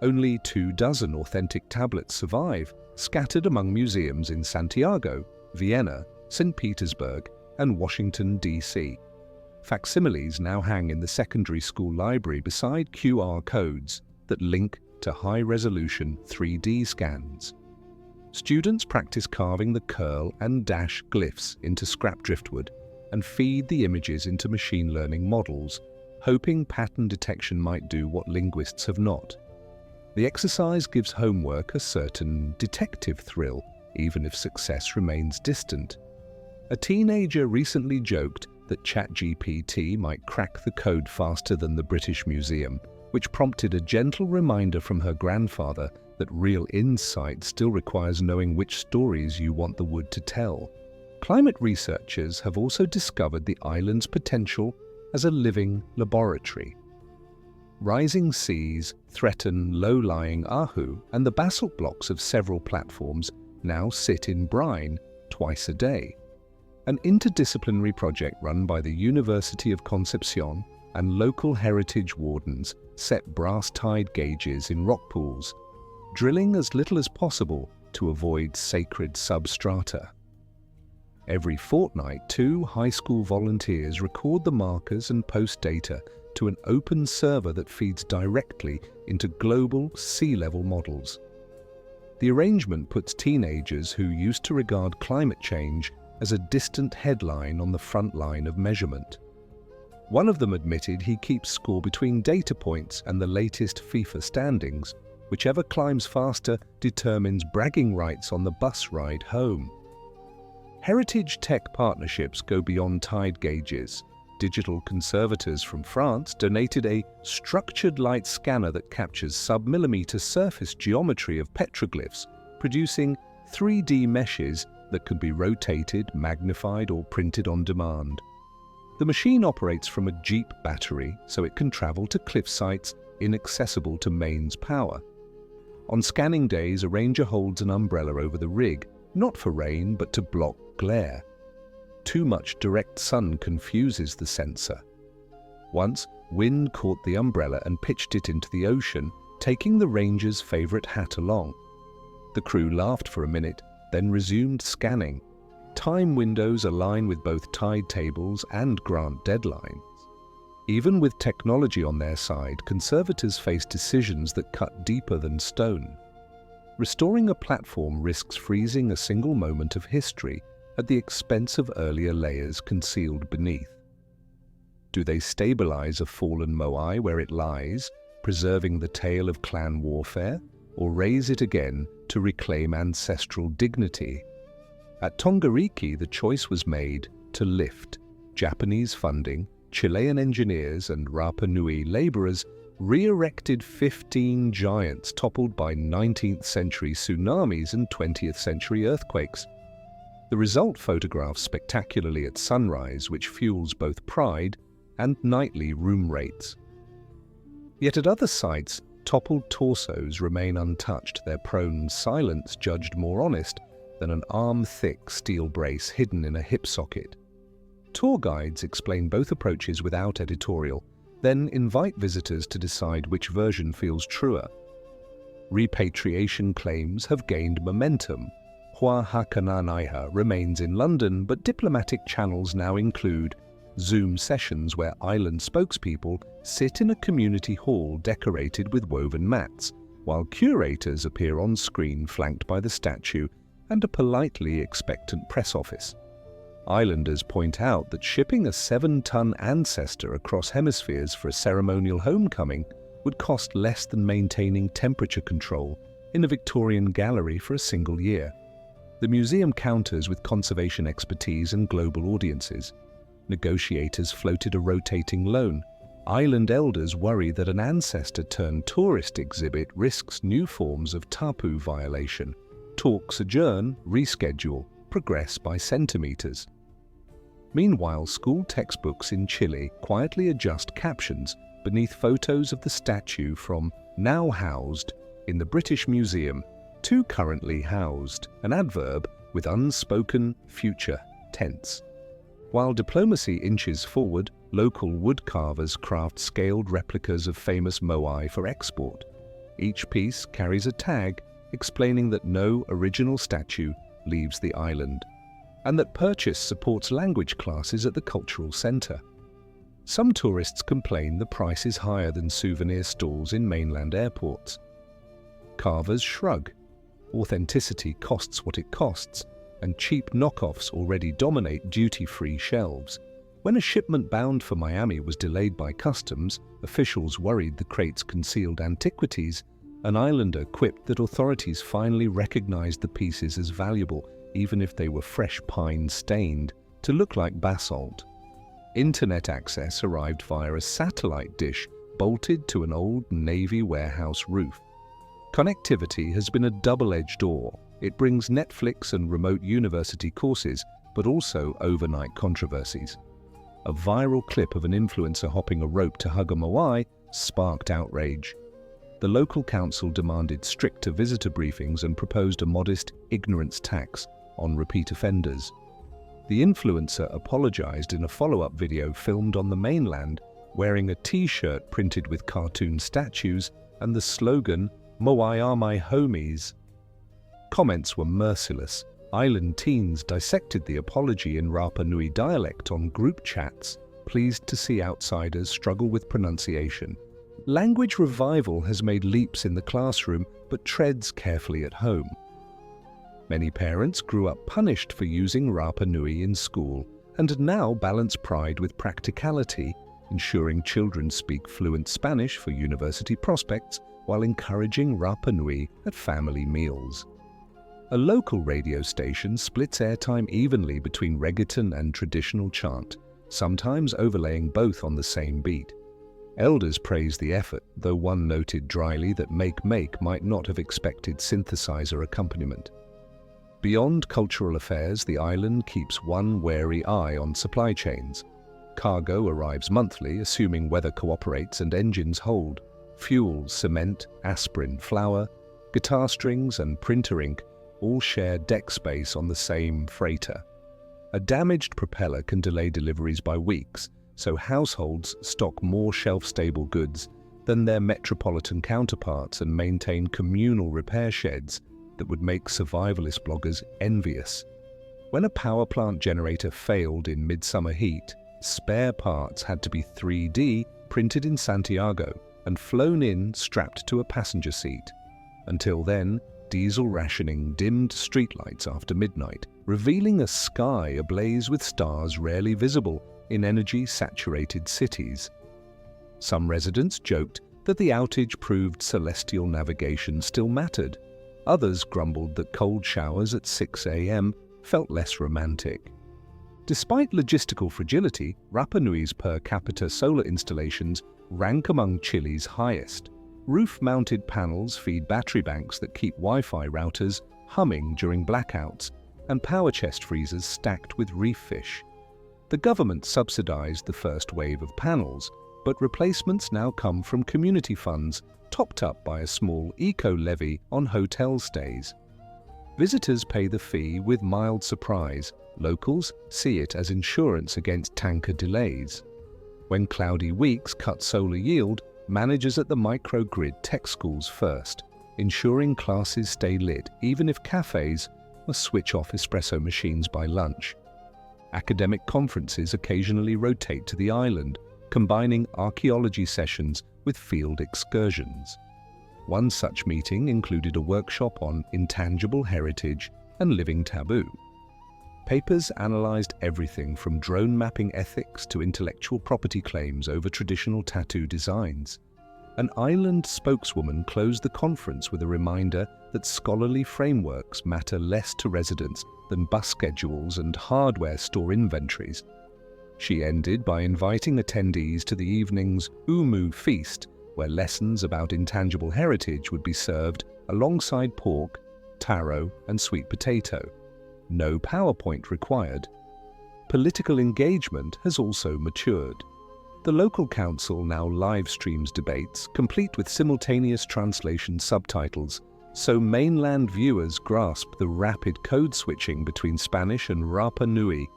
Only 24 authentic tablets survive, scattered among museums in Santiago, Vienna, St. Petersburg, and Washington, D.C. Facsimiles now hang in the secondary school library beside QR codes that link to high-resolution 3D scans. Students practice carving the curl and dash glyphs into scrap driftwood and feed the images into machine learning models, hoping pattern detection might do what linguists have not. The exercise gives homework a certain detective thrill, even if success remains distant. A teenager recently joked that ChatGPT might crack the code faster than the British Museum, which prompted a gentle reminder from her grandfather that real insight still requires knowing which stories you want the wood to tell. Climate researchers have also discovered the island's potential as a living laboratory. Rising seas threaten low-lying ahu, and the basalt blocks of several platforms now sit in brine twice a day. An interdisciplinary project run by the University of Concepcion and local heritage wardens set brass tide gauges in rock pools, drilling as little as possible to avoid sacred substrata. Every fortnight, 2 high school volunteers record the markers and post data to an open server that feeds directly into global sea level models. The arrangement puts teenagers who used to regard climate change as a distant headline on the front line of measurement. One of them admitted he keeps score between data points and the latest FIFA standings. Whichever climbs faster determines bragging rights on the bus ride home. Heritage tech partnerships go beyond tide gauges. Digital conservators from France donated a structured light scanner that captures sub-millimeter surface geometry of petroglyphs, producing 3D meshes that can be rotated, magnified, or printed on demand. The machine operates from a Jeep battery, so it can travel to cliff sites inaccessible to mains power. On scanning days, a ranger holds an umbrella over the rig, not for rain, but to block glare. Too much direct sun confuses the sensor. Once, wind caught the umbrella and pitched it into the ocean, taking the ranger's favorite hat along. The crew laughed for a minute, then resumed scanning. Time windows align with both tide tables and grant deadlines. Even with technology on their side, conservators face decisions that cut deeper than stone. Restoring a platform risks freezing a single moment of history at the expense of earlier layers concealed beneath. Do they stabilize a fallen Moai where it lies, preserving the tale of clan warfare, or raise it again to reclaim ancestral dignity? At Tongariki, the choice was made to lift. Japanese funding, Chilean engineers and Rapa Nui laborers re-erected 15 giants toppled by 19th century tsunamis and 20th century earthquakes. The result photographs spectacularly at sunrise, which fuels both pride and nightly room rates. Yet at other sites, toppled torsos remain untouched, their prone silence judged more honest than an arm-thick steel brace hidden in a hip socket. Tour guides explain both approaches without editorial, then invite visitors to decide which version feels truer. Repatriation claims have gained momentum. Hua Hakananaiha remains in London, but diplomatic channels now include Zoom sessions where island spokespeople sit in a community hall decorated with woven mats, while curators appear on screen flanked by the statue and a politely expectant press office. Islanders point out that shipping a 7-ton ancestor across hemispheres for a ceremonial homecoming would cost less than maintaining temperature control in a Victorian gallery for a single year. The museum counters with conservation expertise and global audiences. Negotiators floated a rotating loan. Island elders worry that an ancestor-turned-tourist exhibit risks new forms of tapu violation. Talks adjourn, reschedule, progress by centimeters. Meanwhile, school textbooks in Chile quietly adjust captions beneath photos of the statue from now housed in the British Museum to currently housed, an adverb with unspoken future tense. While diplomacy inches forward, local woodcarvers craft scaled replicas of famous Moai for export. Each piece carries a tag explaining that no original statue leaves the island, and that purchase supports language classes at the cultural centre. Some tourists complain the price is higher than souvenir stalls in mainland airports. Carvers shrug. Authenticity costs what it costs, and cheap knockoffs already dominate duty-free shelves. When a shipment bound for Miami was delayed by customs, officials worried the crates concealed antiquities. An islander quipped that authorities finally recognized the pieces as valuable, even if they were fresh pine stained, to look like basalt. Internet access arrived via a satellite dish bolted to an old Navy warehouse roof. Connectivity has been a double-edged door. It brings Netflix and remote university courses, but also overnight controversies. A viral clip of an influencer hopping a rope to hug a Moai sparked outrage. The local council demanded stricter visitor briefings and proposed a modest ignorance tax on repeat offenders. The influencer apologized in a follow-up video filmed on the mainland, wearing a t-shirt printed with cartoon statues and the slogan, "Moai are my homies." Comments were merciless. Island teens dissected the apology in Rapa Nui dialect on group chats, pleased to see outsiders struggle with pronunciation. Language revival has made leaps in the classroom, but treads carefully at home. Many parents grew up punished for using Rapa Nui in school and now balance pride with practicality, ensuring children speak fluent Spanish for university prospects while encouraging Rapa Nui at family meals. A local radio station splits airtime evenly between reggaeton and traditional chant, sometimes overlaying both on the same beat. Elders praise the effort, though one noted dryly that Make might not have expected synthesizer accompaniment. Beyond cultural affairs, the island keeps one wary eye on supply chains. Cargo arrives monthly, assuming weather cooperates and engines hold. Fuel, cement, aspirin, flour, guitar strings and printer ink all share deck space on the same freighter. A damaged propeller can delay deliveries by weeks, so households stock more shelf-stable goods than their metropolitan counterparts and maintain communal repair sheds that would make survivalist bloggers envious. When a power plant generator failed in midsummer heat, spare parts had to be 3D printed in Santiago and flown in strapped to a passenger seat. Until then, diesel rationing dimmed streetlights after midnight, revealing a sky ablaze with stars rarely visible in energy-saturated cities. Some residents joked that the outage proved celestial navigation still mattered. Others grumbled that cold showers at 6 a.m. felt less romantic. Despite logistical fragility, Rapa Nui's per capita solar installations rank among Chile's highest. Roof-mounted panels feed battery banks that keep Wi-Fi routers humming during blackouts, and power chest freezers stacked with reef fish. The government subsidized the first wave of panels, but replacements now come from community funds, topped up by a small eco-levy on hotel stays. Visitors pay the fee with mild surprise. Locals see it as insurance against tanker delays. When cloudy weeks cut solar yield, managers at the microgrid tech schools first, ensuring classes stay lit even if cafes must switch off espresso machines by lunch. Academic conferences occasionally rotate to the island, combining archaeology sessions with field excursions. One such meeting included a workshop on intangible heritage and living taboo. Papers analyzed everything from drone mapping ethics to intellectual property claims over traditional tattoo designs. An island spokeswoman closed the conference with a reminder that scholarly frameworks matter less to residents than bus schedules and hardware store inventories. She ended by inviting attendees to the evening's Umu feast, where lessons about intangible heritage would be served alongside pork, taro, and sweet potato. No PowerPoint required. Political engagement has also matured. The local council now live streams debates, complete with simultaneous translation subtitles, so mainland viewers grasp the rapid code switching between Spanish and Rapa Nui.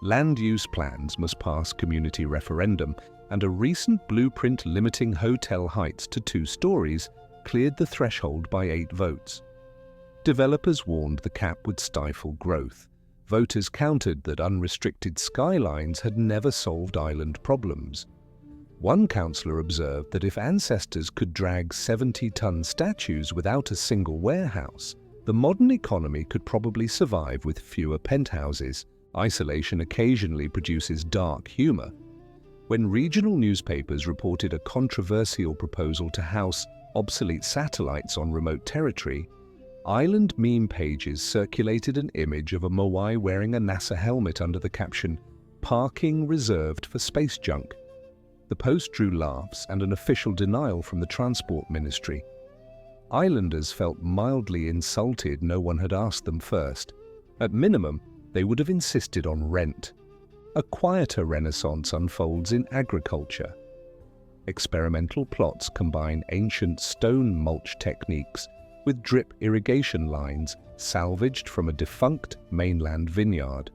Land use plans must pass community referendum, and a recent blueprint limiting hotel heights to 2 stories cleared the threshold by 8 votes. Developers warned the cap would stifle growth. Voters countered that unrestricted skylines had never solved island problems. One councillor observed that if ancestors could drag 70-ton statues without a single warehouse, the modern economy could probably survive with fewer penthouses. Isolation occasionally produces dark humor. When regional newspapers reported a controversial proposal to house obsolete satellites on remote territory, island meme pages circulated an image of a Moai wearing a NASA helmet under the caption, "Parking reserved for space junk." The post drew laughs and an official denial from the Transport Ministry. Islanders felt mildly insulted no one had asked them first. At minimum, they would have insisted on rent. A quieter renaissance unfolds in agriculture. Experimental plots combine ancient stone mulch techniques with drip irrigation lines salvaged from a defunct mainland vineyard.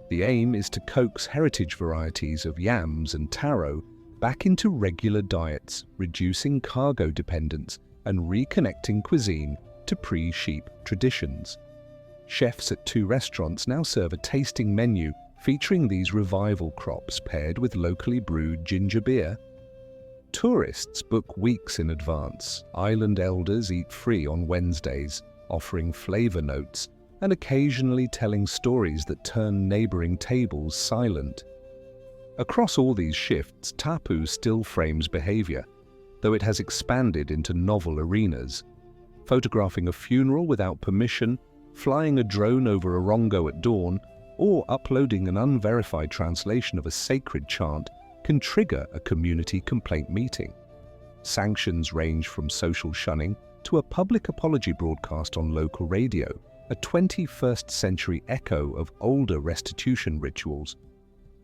The aim is to coax heritage varieties of yams and taro back into regular diets, reducing cargo dependence and reconnecting cuisine to pre-sheep traditions. Chefs at 2 restaurants now serve a tasting menu featuring these revival crops paired with locally brewed ginger beer. Tourists book weeks in advance. Island elders eat free on Wednesdays, offering flavor notes and occasionally telling stories that turn neighboring tables silent. Across all these shifts, tapu still frames behavior, though it has expanded into novel arenas. Photographing a funeral without permission, flying a drone over a rongo at dawn, or uploading an unverified translation of a sacred chant can trigger a community complaint meeting. Sanctions range from social shunning to a public apology broadcast on local radio, a 21st century echo of older restitution rituals.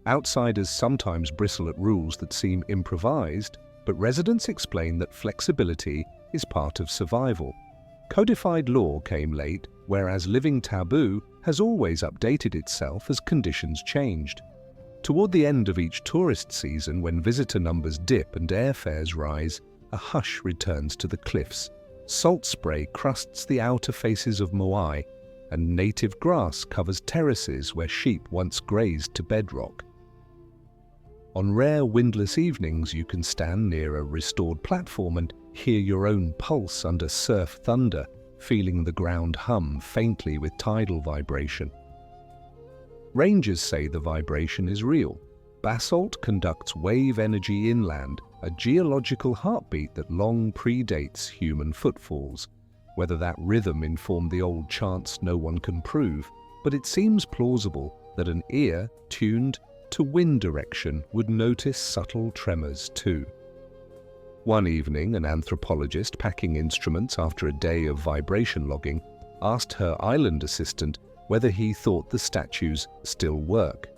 Outsiders sometimes bristle at rules that seem improvised, but residents explain that flexibility is part of survival. Codified law came late, whereas living taboo has always updated itself as conditions changed. Toward the end of each tourist season, when visitor numbers dip and airfares rise, a hush returns to the cliffs. Salt spray crusts the outer faces of Moai, and native grass covers terraces where sheep once grazed to bedrock. On rare windless evenings, you can stand near a restored platform and hear your own pulse under surf thunder, feeling the ground hum faintly with tidal vibration. Rangers say the vibration is real. Basalt conducts wave energy inland, a geological heartbeat that long predates human footfalls. Whether that rhythm informed the old chants no one can prove, but it seems plausible that an ear tuned to wind direction would notice subtle tremors too. One evening, an anthropologist packing instruments after a day of vibration logging asked her island assistant whether he thought the statues still work.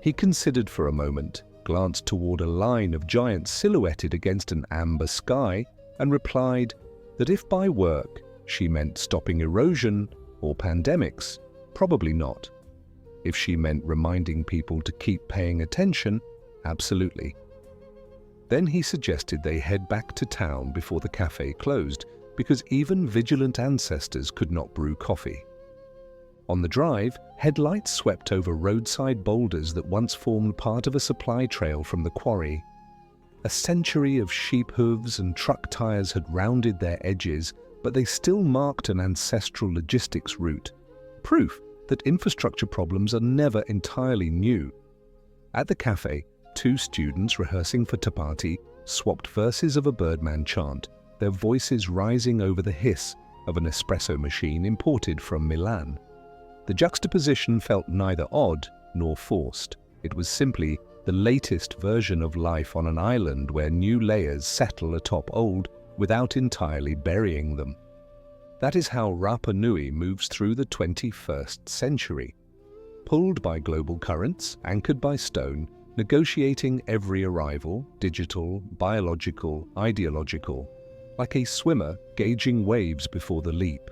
He considered for a moment, glanced toward a line of giants silhouetted against an amber sky, and replied that if by work she meant stopping erosion or pandemics, probably not. If she meant reminding people to keep paying attention, absolutely. Then he suggested they head back to town before the cafe closed, because even vigilant ancestors could not brew coffee. On the drive, headlights swept over roadside boulders that once formed part of a supply trail from the quarry. A century of sheep hooves and truck tires had rounded their edges, but they still marked an ancestral logistics route, proof that infrastructure problems are never entirely new. At the cafe, two students rehearsing for Tapati swapped verses of a Birdman chant, their voices rising over the hiss of an espresso machine imported from Milan. The juxtaposition felt neither odd nor forced. It was simply the latest version of life on an island where new layers settle atop old without entirely burying them. That is how Rapa Nui moves through the 21st century. Pulled by global currents, anchored by stone, negotiating every arrival, digital, biological, ideological, like a swimmer gauging waves before the leap.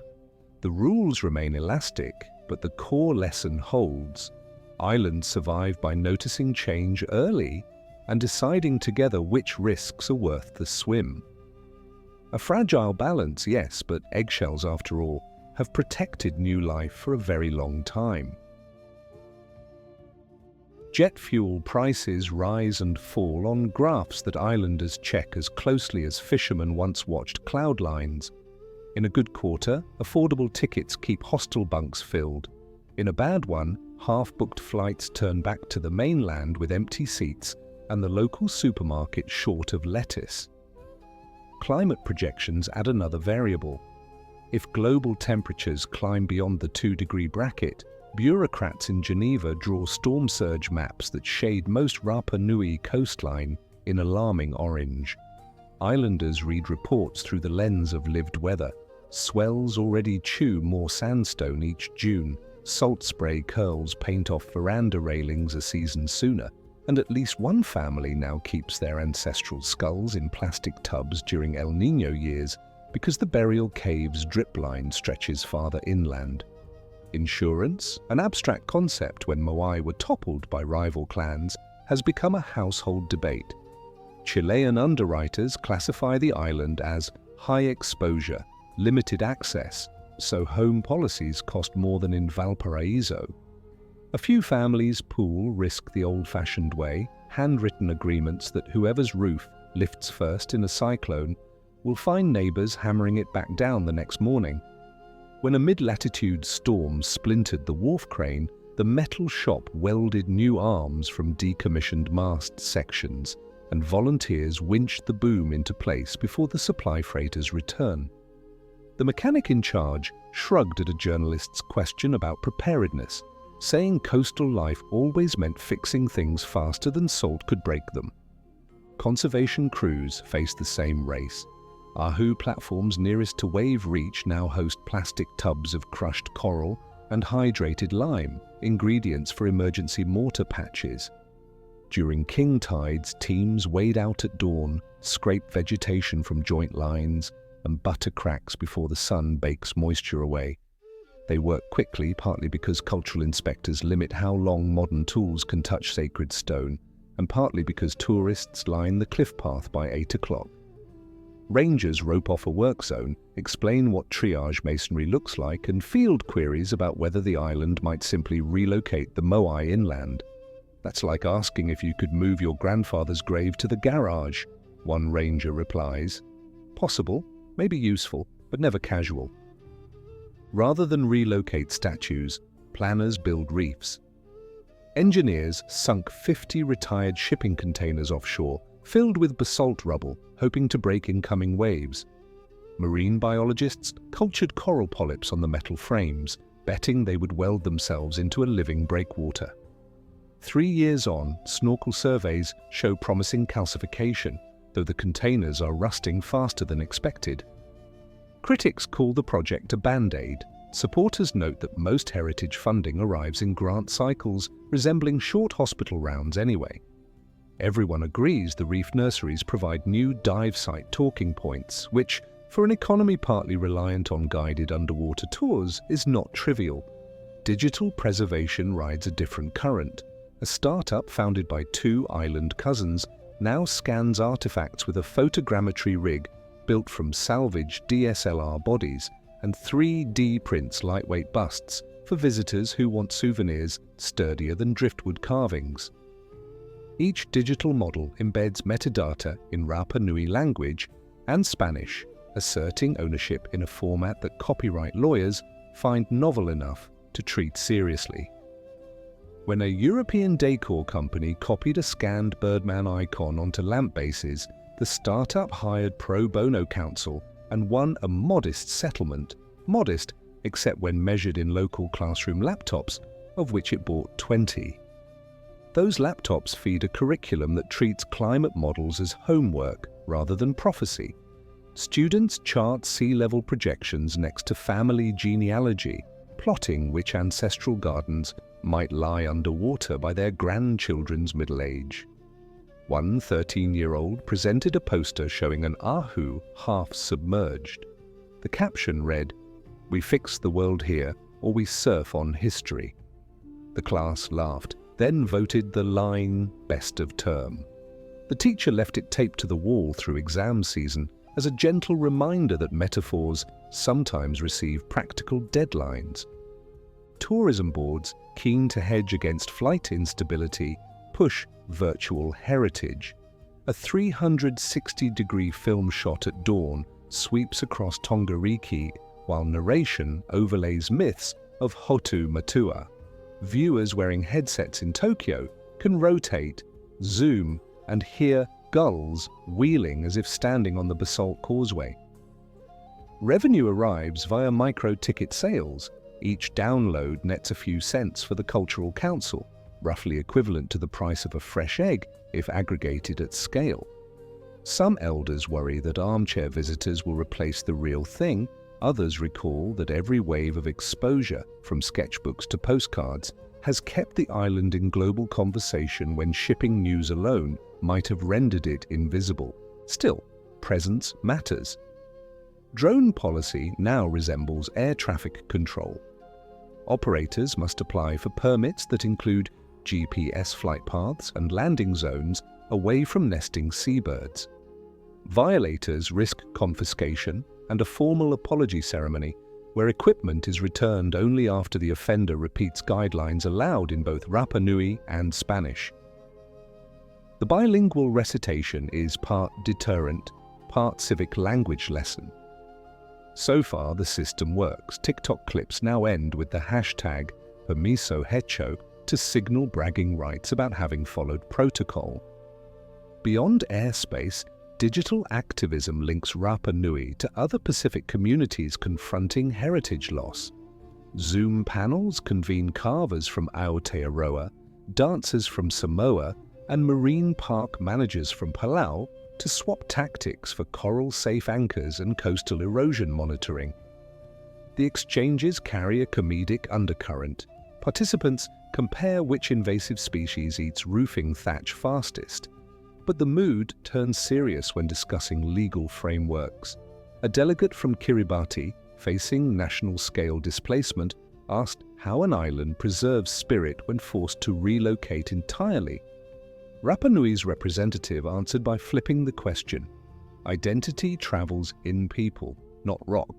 The rules remain elastic, but the core lesson holds. Islands survive by noticing change early and deciding together which risks are worth the swim. A fragile balance, yes, but eggshells, after all, have protected new life for a very long time. Jet fuel prices rise and fall on graphs that islanders check as closely as fishermen once watched cloud lines. In a good quarter, affordable tickets keep hostel bunks filled. In a bad one, half-booked flights turn back to the mainland with empty seats and the local supermarket short of lettuce. Climate projections add another variable. If global temperatures climb beyond the 2-degree bracket, bureaucrats in Geneva draw storm surge maps that shade most Rapa Nui coastline in alarming orange. Islanders read reports through the lens of lived weather. Swells already chew more sandstone each June. Salt spray curls paint off veranda railings a season sooner, and at least one family now keeps their ancestral skulls in plastic tubs during El Niño years because the burial cave's drip line stretches farther inland. Insurance, an abstract concept when Moai were toppled by rival clans, has become a household debate. Chilean underwriters classify the island as high exposure, limited access, so home policies cost more than in Valparaiso. A few families pool risk the old-fashioned way, handwritten agreements that whoever's roof lifts first in a cyclone will find neighbors hammering it back down the next morning. When a mid-latitude storm splintered the wharf crane, the metal shop welded new arms from decommissioned mast sections, and volunteers winched the boom into place before the supply freighter's return. The mechanic in charge shrugged at a journalist's question about preparedness, saying coastal life always meant fixing things faster than salt could break them. Conservation crews faced the same race. Ahu platforms nearest to wave reach now host plastic tubs of crushed coral and hydrated lime, ingredients for emergency mortar patches. During king tides, teams wade out at dawn, scrape vegetation from joint lines, and butter cracks before the sun bakes moisture away. They work quickly, partly because cultural inspectors limit how long modern tools can touch sacred stone, and partly because tourists line the cliff path by 8 o'clock. Rangers rope off a work zone, explain what triage masonry looks like, and field queries about whether the island might simply relocate the Moai inland. "That's like asking if you could move your grandfather's grave to the garage," one ranger replies. Possible, maybe useful, but never casual. Rather than relocate statues, planners build reefs. Engineers sunk 50 retired shipping containers offshore, filled with basalt rubble, hoping to break incoming waves. Marine biologists cultured coral polyps on the metal frames, betting they would weld themselves into a living breakwater. 3 years on, snorkel surveys show promising calcification, though the containers are rusting faster than expected. Critics call the project a band-aid. Supporters note that most heritage funding arrives in grant cycles resembling short hospital rounds anyway. Everyone agrees the reef nurseries provide new dive site talking points, which, for an economy partly reliant on guided underwater tours, is not trivial. Digital preservation rides a different current. A startup founded by 2 island cousins now scans artifacts with a photogrammetry rig built from salvaged DSLR bodies and 3D prints lightweight busts for visitors who want souvenirs sturdier than driftwood carvings. Each digital model embeds metadata in Rapa Nui language and Spanish, asserting ownership in a format that copyright lawyers find novel enough to treat seriously. When a European decor company copied a scanned Birdman icon onto lamp bases, the startup hired pro bono counsel and won a modest settlement. Modest, except when measured in local classroom laptops, of which it bought 20. Those laptops feed a curriculum that treats climate models as homework rather than prophecy. Students chart sea level projections next to family genealogy, plotting which ancestral gardens might lie underwater by their grandchildren's middle age. One 13-year-old presented a poster showing an ahu half submerged. The caption read, "We fix the world here, or we surf on history." The class laughed, then voted the line best of term. The teacher left it taped to the wall through exam season as a gentle reminder that metaphors sometimes receive practical deadlines. Tourism boards, keen to hedge against flight instability, push virtual heritage. A 360-degree film shot at dawn sweeps across Tongariki while narration overlays myths of Hotu Matua. Viewers wearing headsets in Tokyo can rotate, zoom, and hear gulls wheeling as if standing on the basalt causeway. Revenue arrives via micro-ticket sales. Each download nets a few cents for the Cultural Council, roughly equivalent to the price of a fresh egg if aggregated at scale. Some elders worry that armchair visitors will replace the real thing. Others recall that every wave of exposure, from sketchbooks to postcards, has kept the island in global conversation when shipping news alone might have rendered it invisible. Still, presence matters. Drone policy now resembles air traffic control. Operators must apply for permits that include GPS flight paths and landing zones away from nesting seabirds. Violators risk confiscation and a formal apology ceremony where equipment is returned only after the offender repeats guidelines allowed in both Rapa Nui and Spanish. The bilingual recitation is part deterrent, part civic language lesson. So far, the system works. TikTok clips now end with the hashtag Permiso Hecho to signal bragging rights about having followed protocol. Beyond airspace, digital activism links Rapa Nui to other Pacific communities confronting heritage loss. Zoom panels convene carvers from Aotearoa, dancers from Samoa, and marine park managers from Palau to swap tactics for coral-safe anchors and coastal erosion monitoring. The exchanges carry a comedic undercurrent. Participants compare which invasive species eats roofing thatch fastest. But the mood turns serious when discussing legal frameworks. A delegate from Kiribati, facing national-scale displacement, asked how an island preserves spirit when forced to relocate entirely. Rapa Nui's representative answered by flipping the question. Identity travels in people, not rock,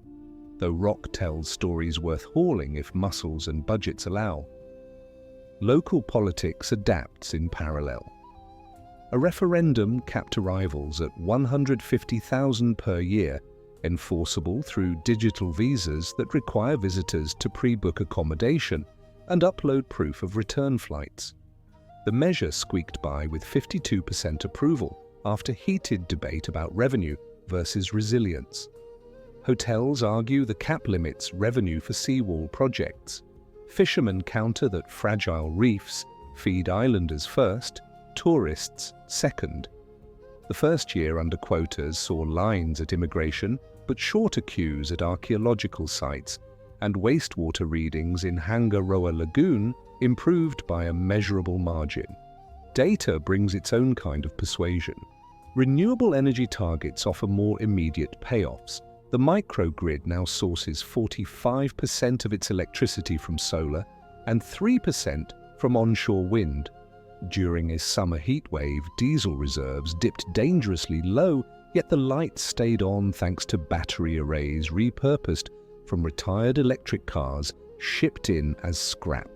though rock tells stories worth hauling if muscles and budgets allow. Local politics adapts in parallel. A referendum capped arrivals at 150,000 per year, enforceable through digital visas that require visitors to pre-book accommodation and upload proof of return flights. The measure squeaked by with 52% approval after heated debate about revenue versus resilience. Hotels argue the cap limits revenue for seawall projects. Fishermen counter that fragile reefs feed islanders first, tourists second. The first year under quotas saw lines at immigration, but shorter queues at archaeological sites, and wastewater readings in Hangaroa Lagoon improved by a measurable margin. Data brings its own kind of persuasion. Renewable energy targets offer more immediate payoffs. The microgrid now sources 45% of its electricity from solar and 3% from onshore wind. During a summer heatwave, diesel reserves dipped dangerously low, yet the lights stayed on thanks to battery arrays repurposed from retired electric cars shipped in as scrap.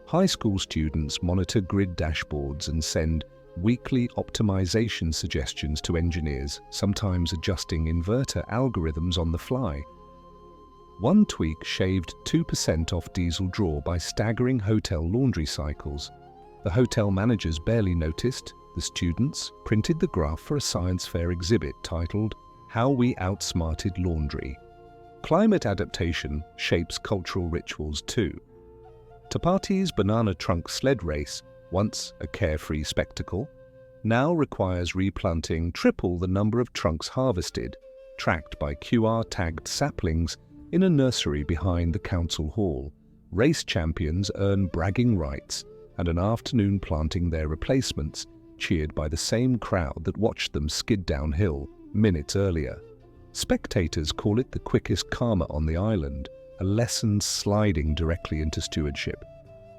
High school students monitor grid dashboards and send weekly optimization suggestions to engineers, sometimes adjusting inverter algorithms on the fly. One tweak shaved 2% off diesel draw by staggering hotel laundry cycles. The hotel managers barely noticed. The students printed the graph for a science fair exhibit titled "How We Outsmarted Laundry." Climate adaptation shapes cultural rituals too. Tapati's banana trunk sled race, once a carefree spectacle, now requires replanting triple the number of trunks harvested, tracked by QR-tagged saplings in a nursery behind the council hall. Race champions earn bragging rights and an afternoon planting their replacements, cheered by the same crowd that watched them skid downhill minutes earlier. Spectators call it the quickest karma on the island, a lesson sliding directly into stewardship.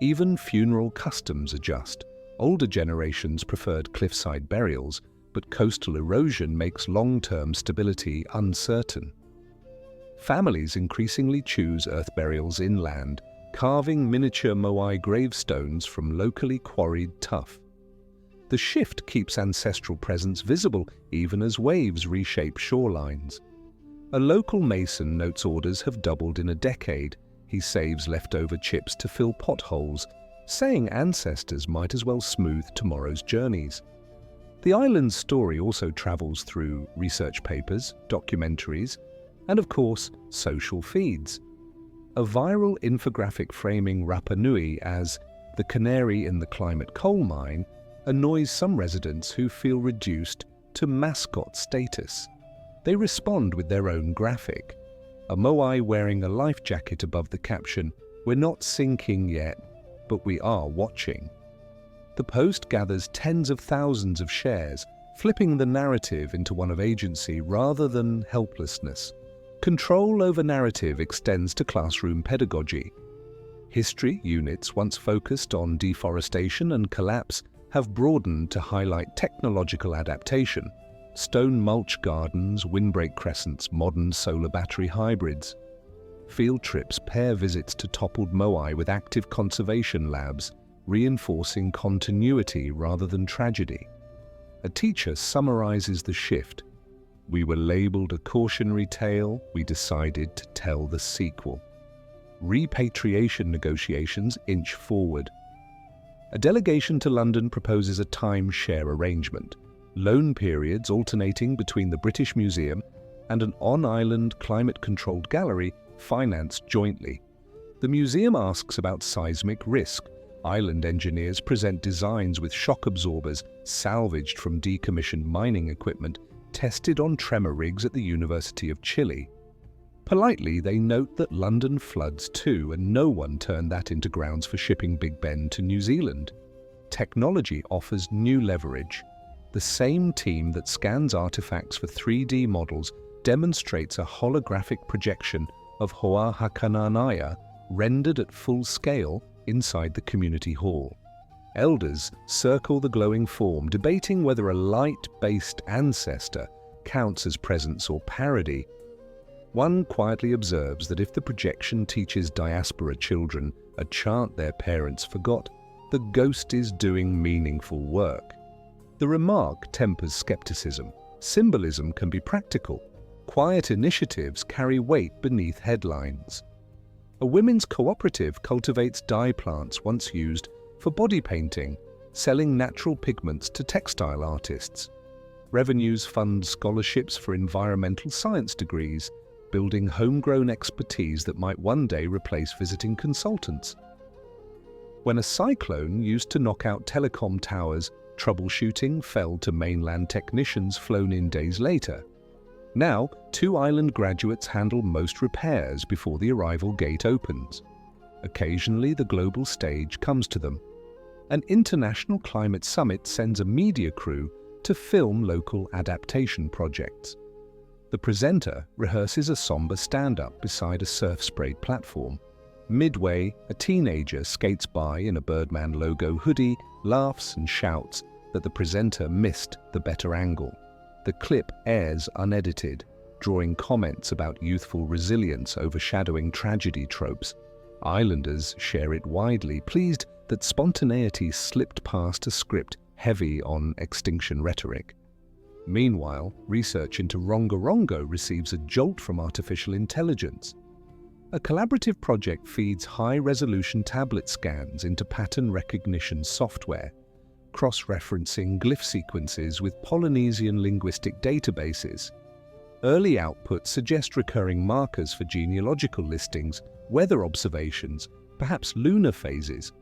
Even funeral customs adjust. Older generations preferred cliffside burials, but coastal erosion makes long-term stability uncertain. Families increasingly choose earth burials inland, carving miniature Moai gravestones from locally quarried tuff. The shift keeps ancestral presence visible even as waves reshape shorelines. A local mason notes orders have doubled in a decade. He saves leftover chips to fill potholes, saying ancestors might as well smooth tomorrow's journeys. The island's story also travels through research papers, documentaries, and of course, social feeds. A viral infographic framing Rapa Nui as the canary in the climate coal mine annoys some residents who feel reduced to mascot status. They respond with their own graphic. A Moai wearing a life jacket above the caption, "We're not sinking yet, but we are watching." The post gathers tens of thousands of shares, flipping the narrative into one of agency rather than helplessness. Control over narrative extends to classroom pedagogy. History units once focused on deforestation and collapse have broadened to highlight technological adaptation. Stone mulch gardens, windbreak crescents, modern solar battery hybrids. Field trips pair visits to toppled Moai with active conservation labs, reinforcing continuity rather than tragedy. A teacher summarizes the shift. "We were labeled a cautionary tale, we decided to tell the sequel." Repatriation negotiations inch forward. A delegation to London proposes a time-share arrangement, loan periods alternating between the British Museum and an on-island climate-controlled gallery financed jointly. The museum asks about seismic risk. Island engineers present designs with shock absorbers salvaged from decommissioned mining equipment tested on tremor rigs at the University of Chile. Politely, they note that London floods too, and no one turned that into grounds for shipping Big Ben to New Zealand. Technology offers new leverage. The same team that scans artifacts for 3D models demonstrates a holographic projection of Hoa Hakananaya rendered at full scale inside the community hall. Elders circle the glowing form, debating whether a light-based ancestor counts as presence or parody. One quietly observes that if the projection teaches diaspora children a chant their parents forgot, the ghost is doing meaningful work. The remark tempers skepticism. Symbolism can be practical. Quiet initiatives carry weight beneath headlines. A women's cooperative cultivates dye plants once used for body painting, selling natural pigments to textile artists. Revenues fund scholarships for environmental science degrees, building homegrown expertise that might one day replace visiting consultants. When a cyclone used to knock out telecom towers, troubleshooting fell to mainland technicians flown in days later. Now, 2 island graduates handle most repairs before the arrival gate opens. Occasionally, the global stage comes to them. An international climate summit sends a media crew to film local adaptation projects. The presenter rehearses a somber stand-up beside a surf-sprayed platform. Midway, a teenager skates by in a Birdman logo hoodie, laughs and shouts that the presenter missed the better angle. The clip airs unedited, drawing comments about youthful resilience overshadowing tragedy tropes. Islanders share it widely, pleased that spontaneity slipped past a script heavy on extinction rhetoric. Meanwhile, research into Rongorongo receives a jolt from artificial intelligence. A collaborative project feeds high-resolution tablet scans into pattern recognition software, cross-referencing glyph sequences with Polynesian linguistic databases. Early outputs suggest recurring markers for genealogical listings, weather observations, perhaps lunar phases.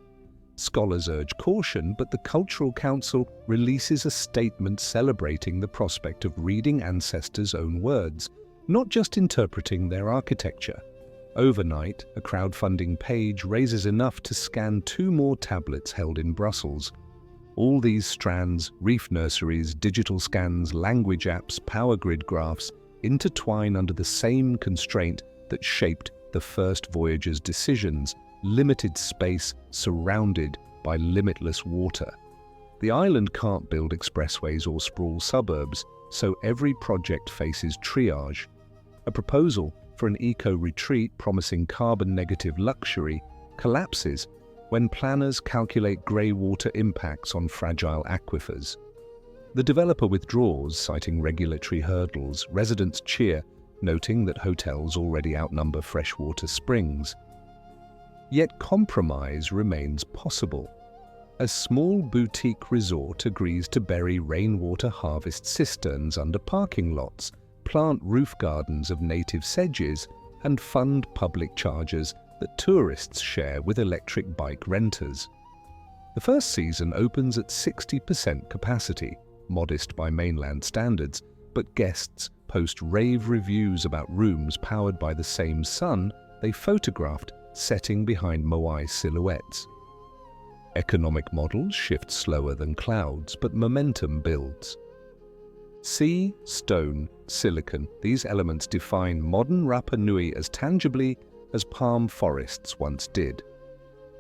Scholars urge caution, but the Cultural Council releases a statement celebrating the prospect of reading ancestors' own words, not just interpreting their architecture. Overnight, a crowdfunding page raises enough to scan 2 more tablets held in Brussels. All these strands, reef nurseries, digital scans, language apps, power grid graphs, intertwine under the same constraint that shaped the first voyager's decisions: limited space surrounded by limitless water. The island can't build expressways or sprawl suburbs, so every project faces triage. A proposal for an eco-retreat promising carbon-negative luxury collapses when planners calculate grey water impacts on fragile aquifers. The developer withdraws, citing regulatory hurdles. Residents cheer, noting that hotels already outnumber freshwater springs. Yet compromise remains possible. A small boutique resort agrees to bury rainwater harvest cisterns under parking lots, plant roof gardens of native sedges, and fund public chargers that tourists share with electric bike renters. The first season opens at 60% capacity, modest by mainland standards, but guests post rave reviews about rooms powered by the same sun they photographed setting behind Moai silhouettes. Economic models shift slower than clouds, but momentum builds. Sea, stone, silicon, these elements define modern Rapa Nui as tangibly as palm forests once did.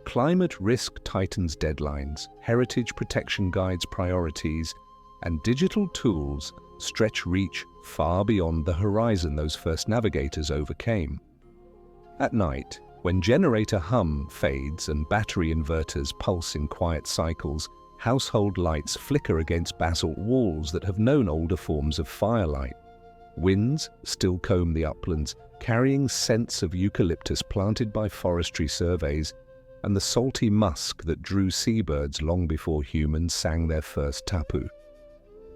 Climate risk tightens deadlines, heritage protection guides priorities, and digital tools stretch reach far beyond the horizon those first navigators overcame. At night, when generator hum fades and battery inverters pulse in quiet cycles, household lights flicker against basalt walls that have known older forms of firelight. Winds still comb the uplands, carrying scents of eucalyptus planted by forestry surveys and the salty musk that drew seabirds long before humans sang their first tapu.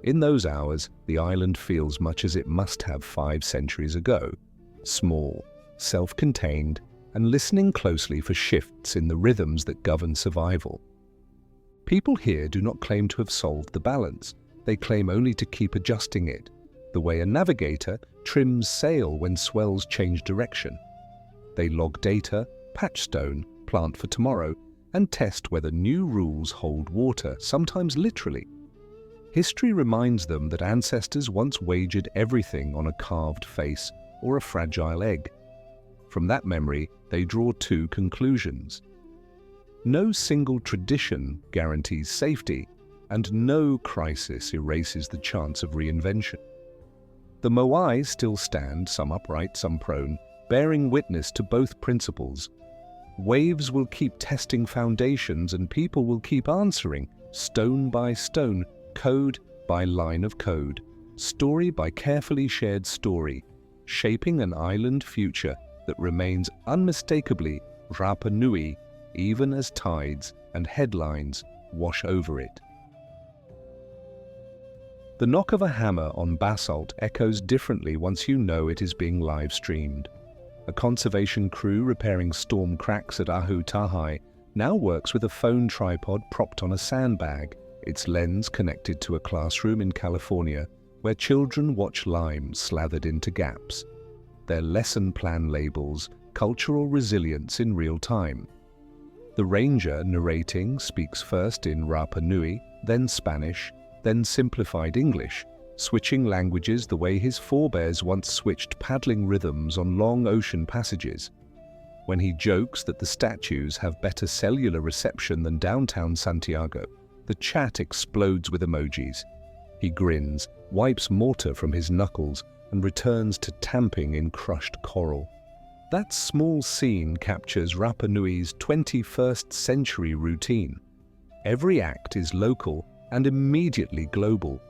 In those hours, the island feels much as it must have 5 centuries ago: small, self-contained, and listening closely for shifts in the rhythms that govern survival. People here do not claim to have solved the balance. They claim only to keep adjusting it, the way a navigator trims sail when swells change direction. They log data, patch stone, plant for tomorrow, and test whether new rules hold water, sometimes literally. History reminds them that ancestors once wagered everything on a carved face or a fragile egg. From that memory, they draw 2 conclusions. No single tradition guarantees safety, and no crisis erases the chance of reinvention. The Moai still stand, some upright, some prone, bearing witness to both principles. Waves will keep testing foundations and people will keep answering, stone by stone, code by line of code, story by carefully shared story, shaping an island future that remains unmistakably Rapa Nui, even as tides and headlines wash over it. The knock of a hammer on basalt echoes differently once you know it is being live-streamed. A conservation crew repairing storm cracks at Ahu Tahai now works with a phone tripod propped on a sandbag, its lens connected to a classroom in California where children watch limes slathered into gaps. Their lesson plan labels cultural resilience in real time. The ranger narrating speaks first in Rapa Nui, then Spanish, then simplified English, switching languages the way his forebears once switched paddling rhythms on long ocean passages. When he jokes that the statues have better cellular reception than downtown Santiago, the chat explodes with emojis. He grins, wipes mortar from his knuckles, and returns to tamping in crushed coral. That small scene captures Rapa Nui's 21st century routine. Every act is local and immediately global.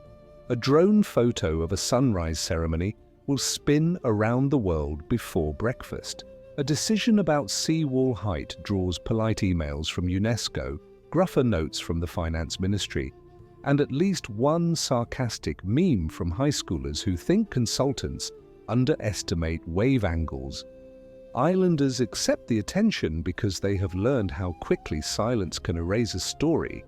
A drone photo of a sunrise ceremony will spin around the world before breakfast. A decision about seawall height draws polite emails from UNESCO, gruffer notes from the finance ministry, and at least one sarcastic meme from high schoolers who think consultants underestimate wave angles. Islanders accept the attention because they have learned how quickly silence can erase a story.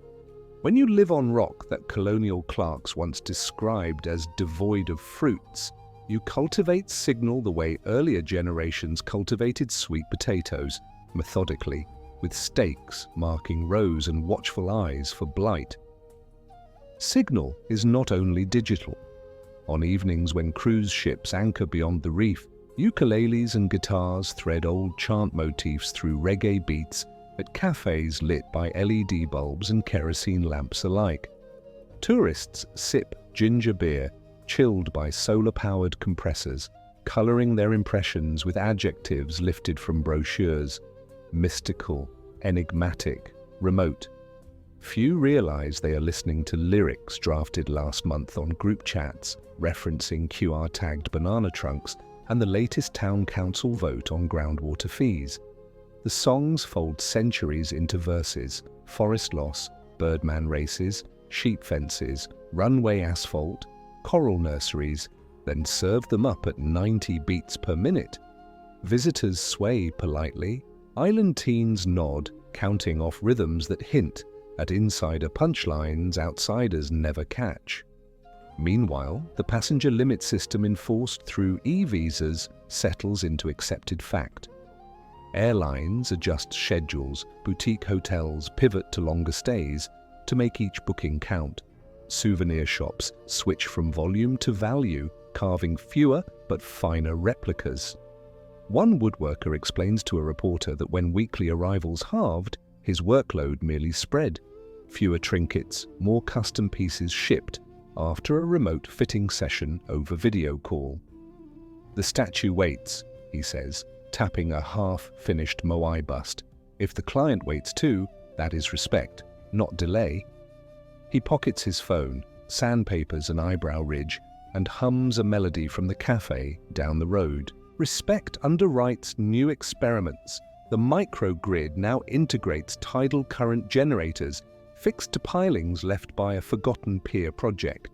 When you live on rock that colonial clerks once described as devoid of fruits, you cultivate signal the way earlier generations cultivated sweet potatoes, methodically, with stakes marking rows and watchful eyes for blight. Signal is not only digital. On evenings when cruise ships anchor beyond the reef, ukuleles and guitars thread old chant motifs through reggae beats at cafes lit by LED bulbs and kerosene lamps alike. Tourists sip ginger beer, chilled by solar-powered compressors, coloring their impressions with adjectives lifted from brochures: mystical, enigmatic, remote. Few realize they are listening to lyrics drafted last month on group chats, referencing QR-tagged banana trunks and the latest town council vote on groundwater fees. The songs fold centuries into verses: forest loss, Birdman races, sheep fences, runway asphalt, coral nurseries, then serve them up at 90 beats per minute. Visitors sway politely, island teens nod, counting off rhythms that hint at insider punchlines outsiders never catch. Meanwhile, the passenger limit system enforced through e-visas settles into accepted fact. Airlines adjust schedules, boutique hotels pivot to longer stays to make each booking count. Souvenir shops switch from volume to value, carving fewer but finer replicas. One woodworker explains to a reporter that when weekly arrivals halved, his workload merely spread. Fewer trinkets, more custom pieces shipped after a remote fitting session over video call. The statue waits, he says, tapping a half-finished Moai bust. If the client waits too, that is respect, not delay. He pockets his phone, sandpapers an eyebrow ridge, and hums a melody from the cafe down the road. Respect underwrites new experiments. The microgrid now integrates tidal current generators fixed to pilings left by a forgotten peer project.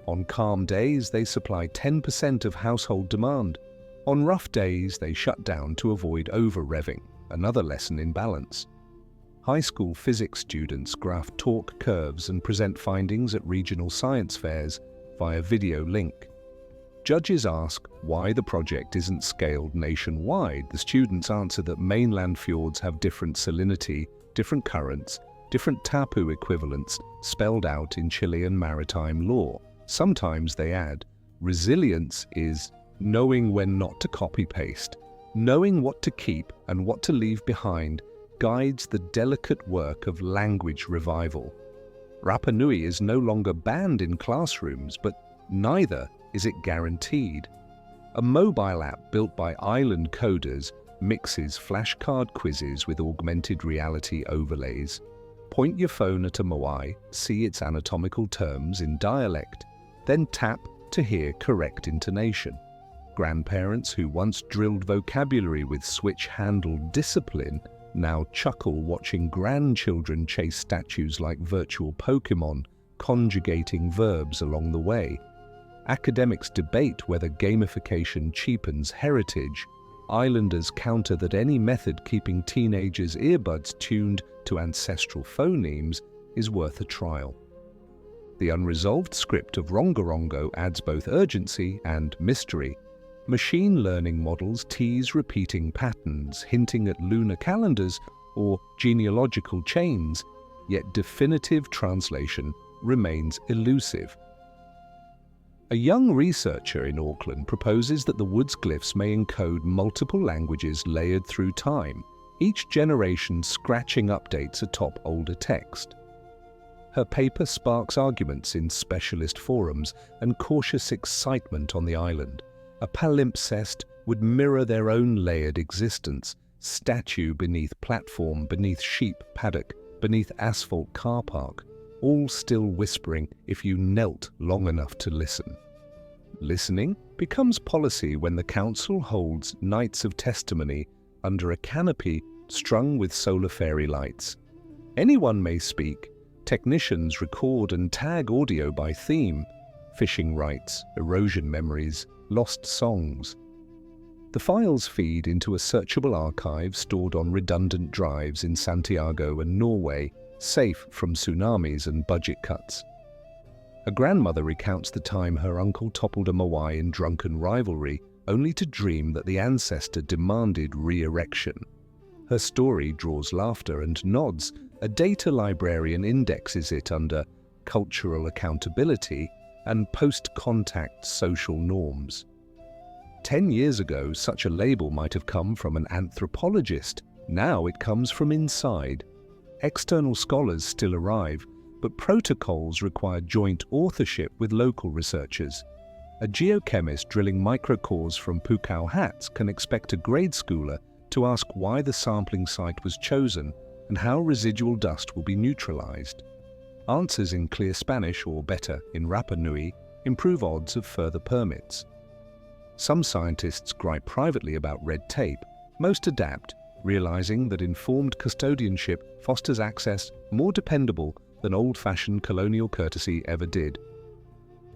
On calm days, they supply 10% of household demand. On rough days, they shut down to avoid over-revving, another lesson in balance. High school physics students graph torque curves and present findings at regional science fairs via video link. Judges ask why the project isn't scaled nationwide. The students answer that mainland fjords have different salinity, different currents, different tapu equivalents spelled out in Chilean maritime law. Sometimes they add, resilience is knowing when not to copy-paste. Knowing what to keep and what to leave behind guides the delicate work of language revival. Rapa Nui is no longer banned in classrooms, but neither is it guaranteed? A mobile app built by island coders mixes flashcard quizzes with augmented reality overlays. Point your phone at a moai, see its anatomical terms in dialect, then tap to hear correct intonation. Grandparents who once drilled vocabulary with switch-handled discipline now chuckle watching grandchildren chase statues like virtual Pokemon, conjugating verbs along the way. Academics debate whether gamification cheapens heritage. Islanders counter that any method keeping teenagers' earbuds tuned to ancestral phonemes is worth a trial. The unresolved script of Rongorongo adds both urgency and mystery. Machine learning models tease repeating patterns, hinting at lunar calendars or genealogical chains, yet definitive translation remains elusive. A young researcher in Auckland proposes that the woods glyphs may encode multiple languages layered through time, each generation scratching updates atop older text. Her paper sparks arguments in specialist forums and cautious excitement on the island. A palimpsest would mirror their own layered existence, statue beneath platform, beneath sheep paddock, beneath asphalt car park, all still whispering if you knelt long enough to listen. Listening becomes policy when the council holds nights of testimony under a canopy strung with solar fairy lights. Anyone may speak. Technicians record and tag audio by theme, fishing rights, erosion memories, lost songs. The files feed into a searchable archive stored on redundant drives in Santiago and Norway, safe from tsunamis and budget cuts. A grandmother recounts the time her uncle toppled a moai in drunken rivalry, only to dream that the ancestor demanded re-erection. Her story draws laughter and nods. A data librarian indexes it under cultural accountability and post-contact social norms. 10 years ago, such a label might have come from an anthropologist. Now it comes from inside. External scholars still arrive, but protocols require joint authorship with local researchers. A geochemist drilling microcores from pukao hats can expect a grade schooler to ask why the sampling site was chosen and how residual dust will be neutralized. Answers in clear Spanish, or better, in Rapa Nui, improve odds of further permits. Some scientists gripe privately about red tape. Most adapt, realizing that informed custodianship fosters access more dependable than old-fashioned colonial courtesy ever did.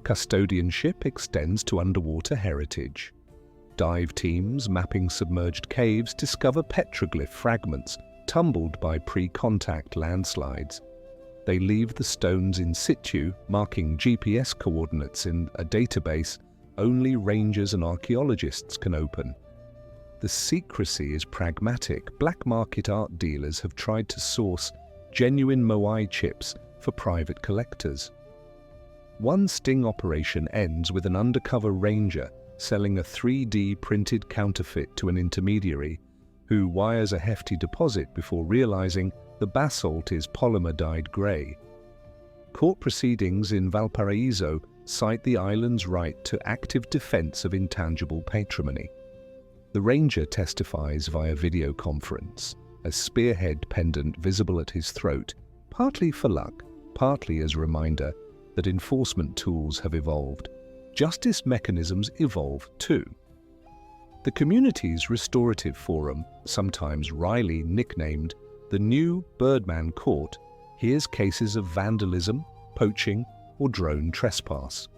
Custodianship extends to underwater heritage. Dive teams mapping submerged caves discover petroglyph fragments tumbled by pre-contact landslides. They leave the stones in situ, marking GPS coordinates in a database only rangers and archaeologists can open. The secrecy is pragmatic. Black market art dealers have tried to source genuine moai chips for private collectors. One sting operation ends with an undercover ranger selling a 3D printed counterfeit to an intermediary who wires a hefty deposit before realizing the basalt is polymer-dyed grey. Court proceedings in Valparaiso cite the island's right to active defense of intangible patrimony. The ranger testifies via video conference, a spearhead pendant visible at his throat, partly for luck, partly as a reminder that enforcement tools have evolved. Justice mechanisms evolve too. The community's restorative forum, sometimes wryly nicknamed the new Birdman Court, hears cases of vandalism, poaching, or drone trespass.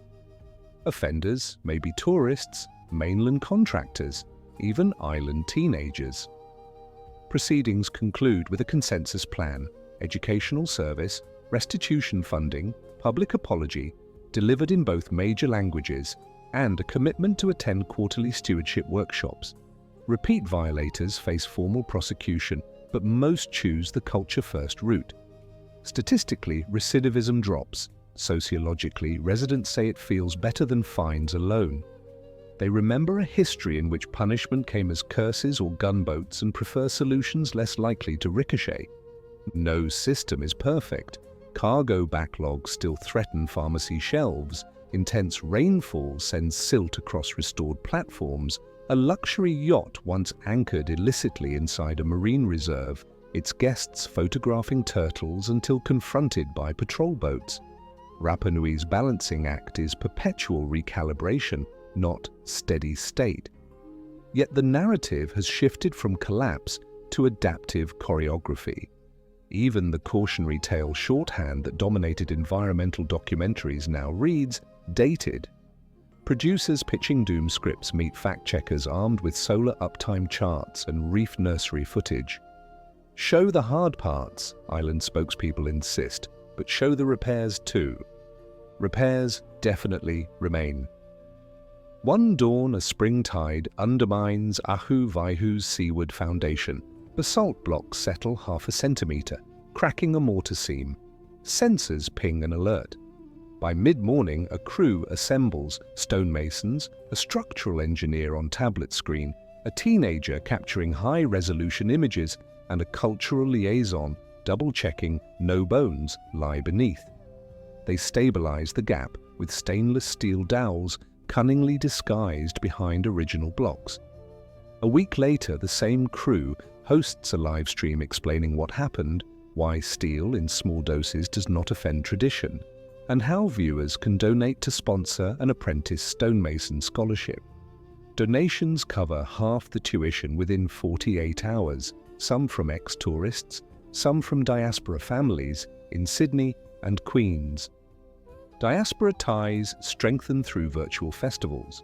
Offenders may be tourists, mainland contractors, even island teenagers. Proceedings conclude with a consensus plan, educational service, restitution funding, public apology, delivered in both major languages, and a commitment to attend quarterly stewardship workshops. Repeat violators face formal prosecution, but most choose the culture-first route. Statistically, recidivism drops. Sociologically, residents say it feels better than fines alone. They remember a history in which punishment came as curses or gunboats and prefer solutions less likely to ricochet. No system is perfect. Cargo backlogs still threaten pharmacy shelves, Intense rainfall sends silt across restored platforms. A luxury yacht once anchored illicitly inside a marine reserve, its guests photographing turtles until confronted by patrol boats. Rapa Nui's balancing act is perpetual recalibration, not steady state. Yet the narrative has shifted from collapse to adaptive choreography. Even the cautionary tale shorthand that dominated environmental documentaries now reads dated. Producers pitching doom scripts meet fact-checkers armed with solar uptime charts and reef nursery footage. Show the hard parts, island spokespeople insist, but show the repairs too. Repairs definitely remain. One dawn, a spring tide undermines Ahu Vaihu's seaward foundation. Basalt blocks settle half a centimetre, cracking a mortar seam. Sensors ping an alert. By mid-morning, a crew assembles, stonemasons, a structural engineer on tablet screen, a teenager capturing high-resolution images, and a cultural liaison double-checking no bones lie beneath. They stabilize the gap with stainless steel dowels cunningly disguised behind original blocks. A week later, the same crew hosts a live stream explaining what happened, why steel in small doses does not offend tradition, and how viewers can donate to sponsor an apprentice stonemason scholarship. Donations cover half the tuition within 48 hours, some from ex-tourists, some from diaspora families in Sydney and Queens. Diaspora ties strengthen through virtual festivals.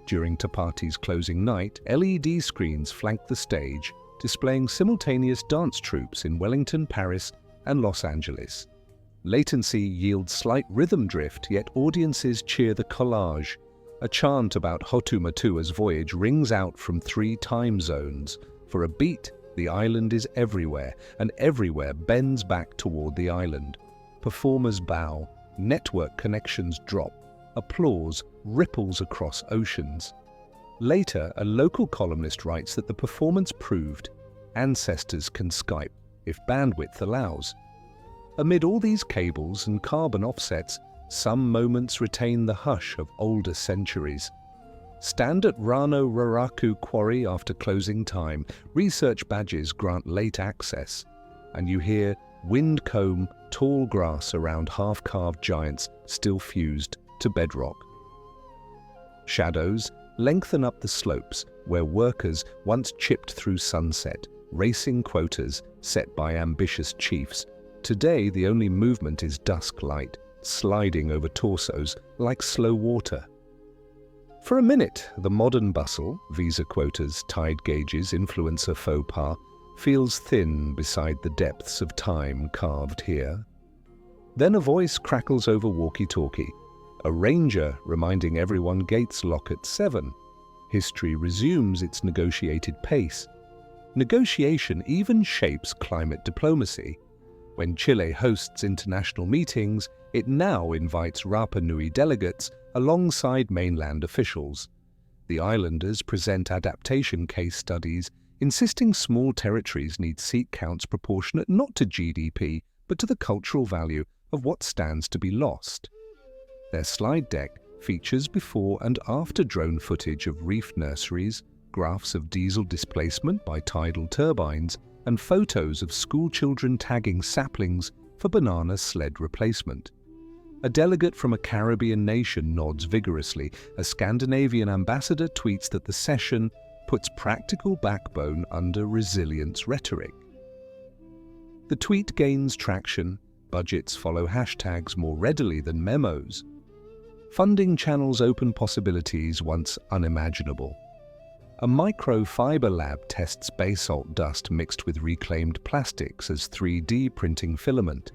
During Tapati's closing night, LED screens flank the stage, displaying simultaneous dance troupes in Wellington, Paris, and Los Angeles. Latency yields slight rhythm drift, yet audiences cheer the collage. A chant about Hotu Matua's voyage rings out from 3 time zones. For a beat, the island is everywhere, and everywhere bends back toward the island. Performers bow, network connections drop, applause ripples across oceans. Later, a local columnist writes that the performance proved ancestors can Skype if bandwidth allows. Amid all these cables and carbon offsets, some moments retain the hush of older centuries. Stand at Rano Raraku Quarry after closing time, research badges grant late access, and you hear wind comb tall grass around half-carved giants still fused to bedrock. Shadows lengthen up the slopes where workers once chipped through sunset, racing quotas set by ambitious chiefs. Today, the only movement is dusk light, sliding over torsos like slow water. For a minute, the modern bustle, visa quotas, tide gauges, influencer faux pas, feels thin beside the depths of time carved here. Then a voice crackles over walkie-talkie, a ranger reminding everyone gates lock at 7. History resumes its negotiated pace. Negotiation even shapes climate diplomacy. When Chile hosts international meetings, it now invites Rapa Nui delegates alongside mainland officials. The islanders present adaptation case studies, insisting small territories need seat counts proportionate not to GDP, but to the cultural value of what stands to be lost. Their slide deck features before and after drone footage of reef nurseries, graphs of diesel displacement by tidal turbines, and photos of schoolchildren tagging saplings for banana sled replacement. A delegate from a Caribbean nation nods vigorously. A Scandinavian ambassador tweets that the session puts practical backbone under resilience rhetoric. The tweet gains traction, budgets follow hashtags more readily than memos. Funding channels open possibilities once unimaginable. A microfiber lab tests basalt dust mixed with reclaimed plastics as 3D printing filament.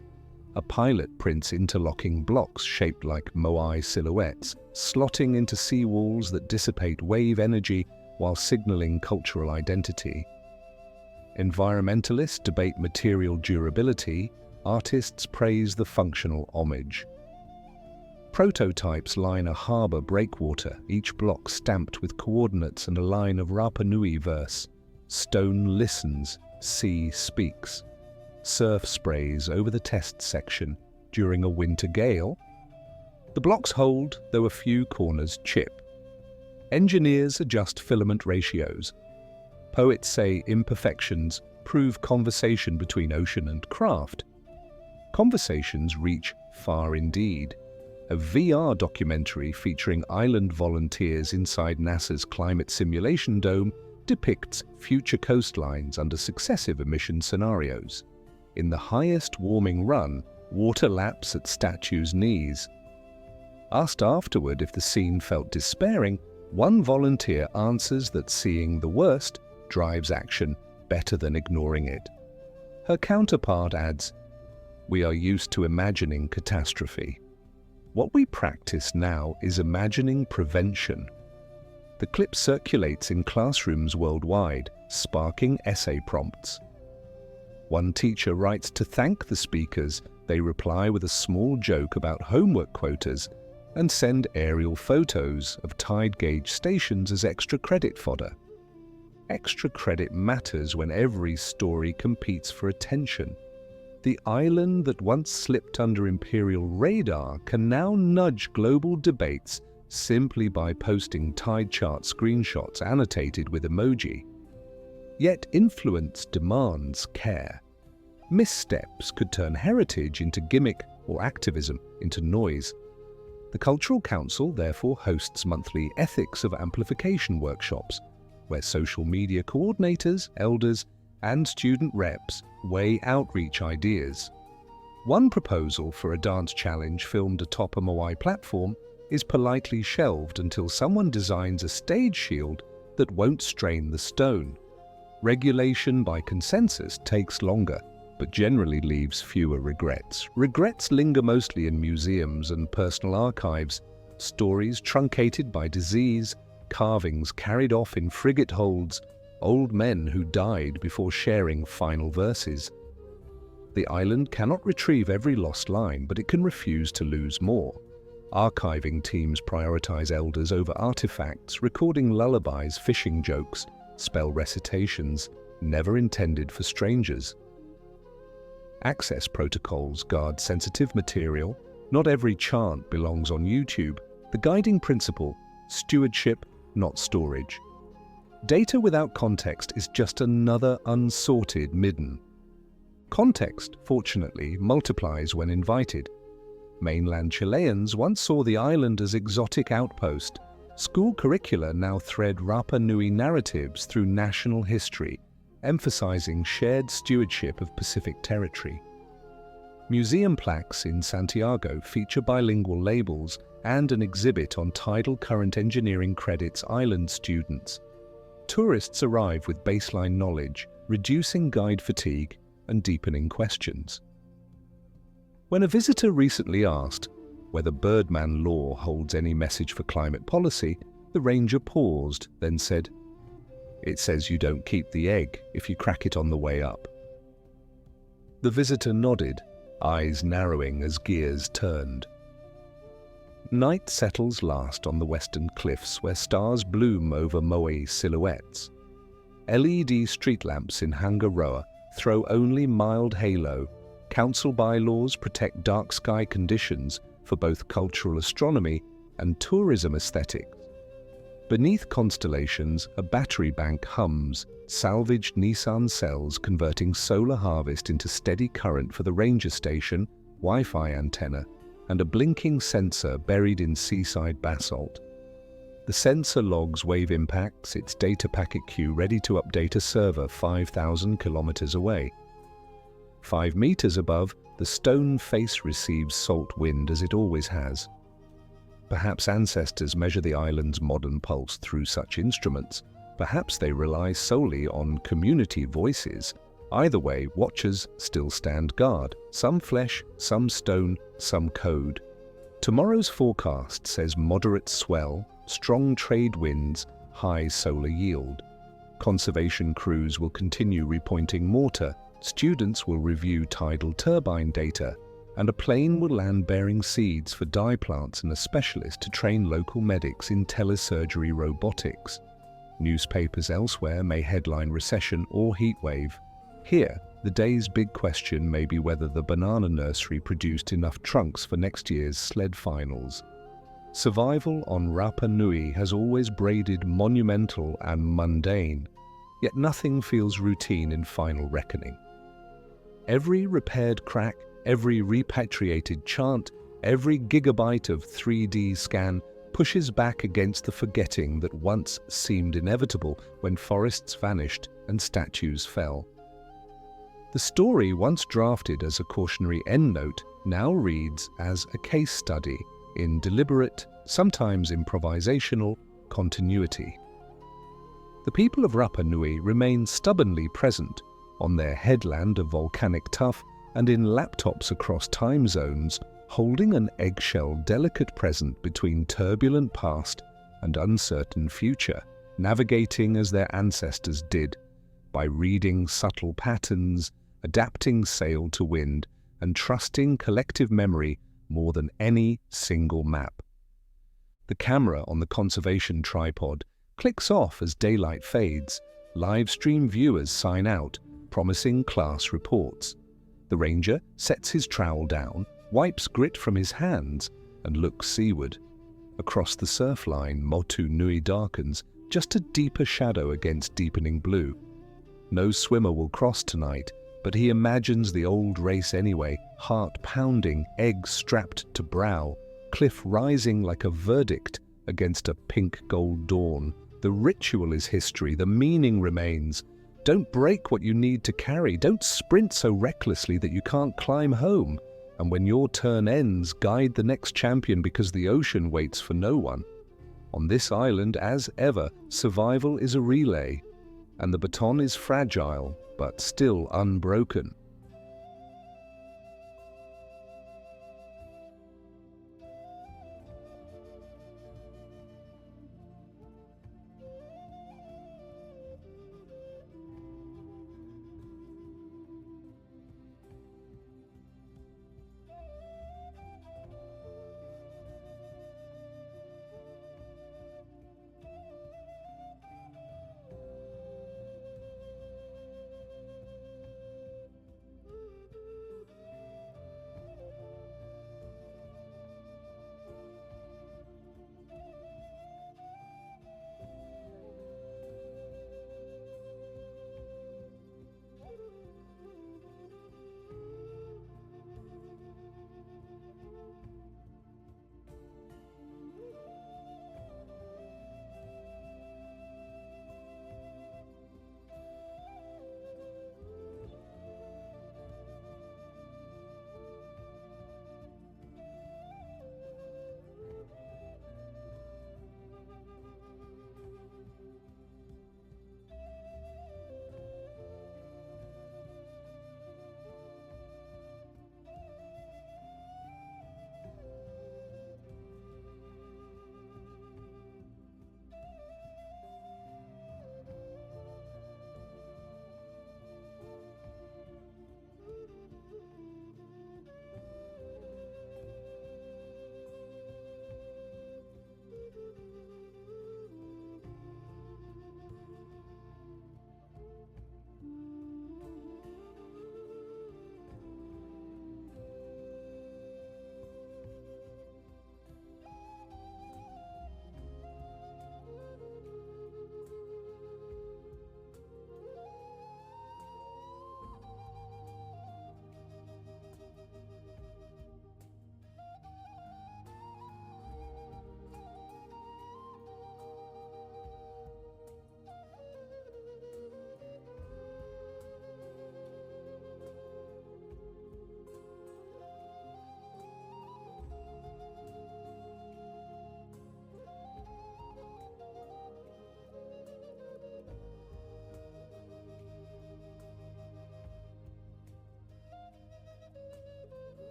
A pilot prints interlocking blocks shaped like Moai silhouettes, slotting into seawalls that dissipate wave energy while signaling cultural identity. Environmentalists debate material durability, artists praise the functional homage. Prototypes line a harbour breakwater, each block stamped with coordinates and a line of Rapa Nui verse. Stone listens, sea speaks. Surf sprays over the test section during a winter gale. The blocks hold, though a few corners chip. Engineers adjust filament ratios. Poets say imperfections prove conversation between ocean and craft. Conversations reach far indeed. A VR documentary featuring island volunteers inside NASA's climate simulation dome depicts future coastlines under successive emission scenarios. In the highest warming run, water laps at statues' knees. Asked afterward if the scene felt despairing, one volunteer answers that seeing the worst drives action better than ignoring it. Her counterpart adds, "We are used to imagining catastrophe. What we practice now is imagining prevention." The clip circulates in classrooms worldwide, sparking essay prompts. One teacher writes to thank the speakers. They reply with a small joke about homework quotas and send aerial photos of tide gauge stations as extra credit fodder. Extra credit matters when every story competes for attention. The island that once slipped under imperial radar can now nudge global debates simply by posting tide chart screenshots annotated with emoji. Yet influence demands care. Missteps could turn heritage into gimmick or activism into noise. The Cultural Council therefore hosts monthly ethics of amplification workshops, where social media coordinators, elders, and student reps weigh outreach ideas. One proposal for a dance challenge filmed atop a Moai platform is politely shelved until someone designs a stage shield that won't strain the stone. Regulation by consensus takes longer, but generally leaves fewer regrets. Regrets linger mostly in museums and personal archives, stories truncated by disease, carvings carried off in frigate holds, old men who died before sharing final verses. The island cannot retrieve every lost line, but it can refuse to lose more. Archiving teams prioritize elders over artifacts, recording lullabies, fishing jokes, spell recitations, never intended for strangers. Access protocols guard sensitive material. Not every chant belongs on YouTube. The guiding principle: stewardship, not storage. Data without context is just another unsorted midden. Context, fortunately, multiplies when invited. Mainland Chileans once saw the island as exotic outpost. School curricula now thread Rapa Nui narratives through national history, emphasizing shared stewardship of Pacific territory. Museum plaques in Santiago feature bilingual labels and an exhibit on tidal current engineering credits island students. Tourists arrive with baseline knowledge, reducing guide fatigue and deepening questions. When a visitor recently asked whether Birdman law holds any message for climate policy, the ranger paused, then said, "It says you don't keep the egg if you crack it on the way up." The visitor nodded, eyes narrowing as gears turned. Night settles last on the western cliffs where stars bloom over Moai silhouettes. LED street lamps in Hangaroa throw only mild halo. Council bylaws protect dark sky conditions for both cultural astronomy and tourism aesthetics. Beneath constellations, a battery bank hums, salvaged Nissan cells converting solar harvest into steady current for the ranger station, Wi-Fi antenna, and a blinking sensor buried in seaside basalt. The sensor logs wave impacts, its data packet queue ready to update a server 5,000 kilometers away. 5 meters above, the stone face receives salt wind as it always has. Perhaps ancestors measure the island's modern pulse through such instruments. Perhaps they rely solely on community voices. Either way, watchers still stand guard. Some flesh, some stone, some code. Tomorrow's forecast says moderate swell, strong trade winds, high solar yield. Conservation crews will continue repointing mortar, students will review tidal turbine data, and a plane will land bearing seeds for dye plants and a specialist to train local medics in telesurgery robotics. Newspapers elsewhere may headline recession or heatwave. Here, The day's big question may be whether the banana nursery produced enough trunks for next year's sled finals. Survival on Rapa Nui has always braided monumental and mundane, yet nothing feels routine in final reckoning. Every repaired crack, every repatriated chant, every gigabyte of 3D scan pushes back against the forgetting that once seemed inevitable when forests vanished and statues fell. The story, once drafted as a cautionary endnote, now reads as a case study in deliberate, sometimes improvisational, continuity. The people of Rapa Nui remain stubbornly present on their headland of volcanic tuff and in laptops across time zones, holding an eggshell delicate present between turbulent past and uncertain future, navigating as their ancestors did, by reading subtle patterns, adapting sail to wind, and trusting collective memory more than any single map. The camera on the conservation tripod clicks off as daylight fades. Live stream viewers sign out, promising class reports. The ranger sets his trowel down, wipes grit from his hands, and looks seaward. Across the surf line, Motu Nui darkens, just a deeper shadow against deepening blue. No swimmer will cross tonight, but he imagines the old race anyway, heart pounding, eggs strapped to brow, cliff rising like a verdict against a pink-gold dawn. The ritual is history, the meaning remains. Don't break what you need to carry, don't sprint so recklessly that you can't climb home. And when your turn ends, guide the next champion because the ocean waits for no one. On this island, as ever, survival is a relay, and the baton is fragile, but still unbroken.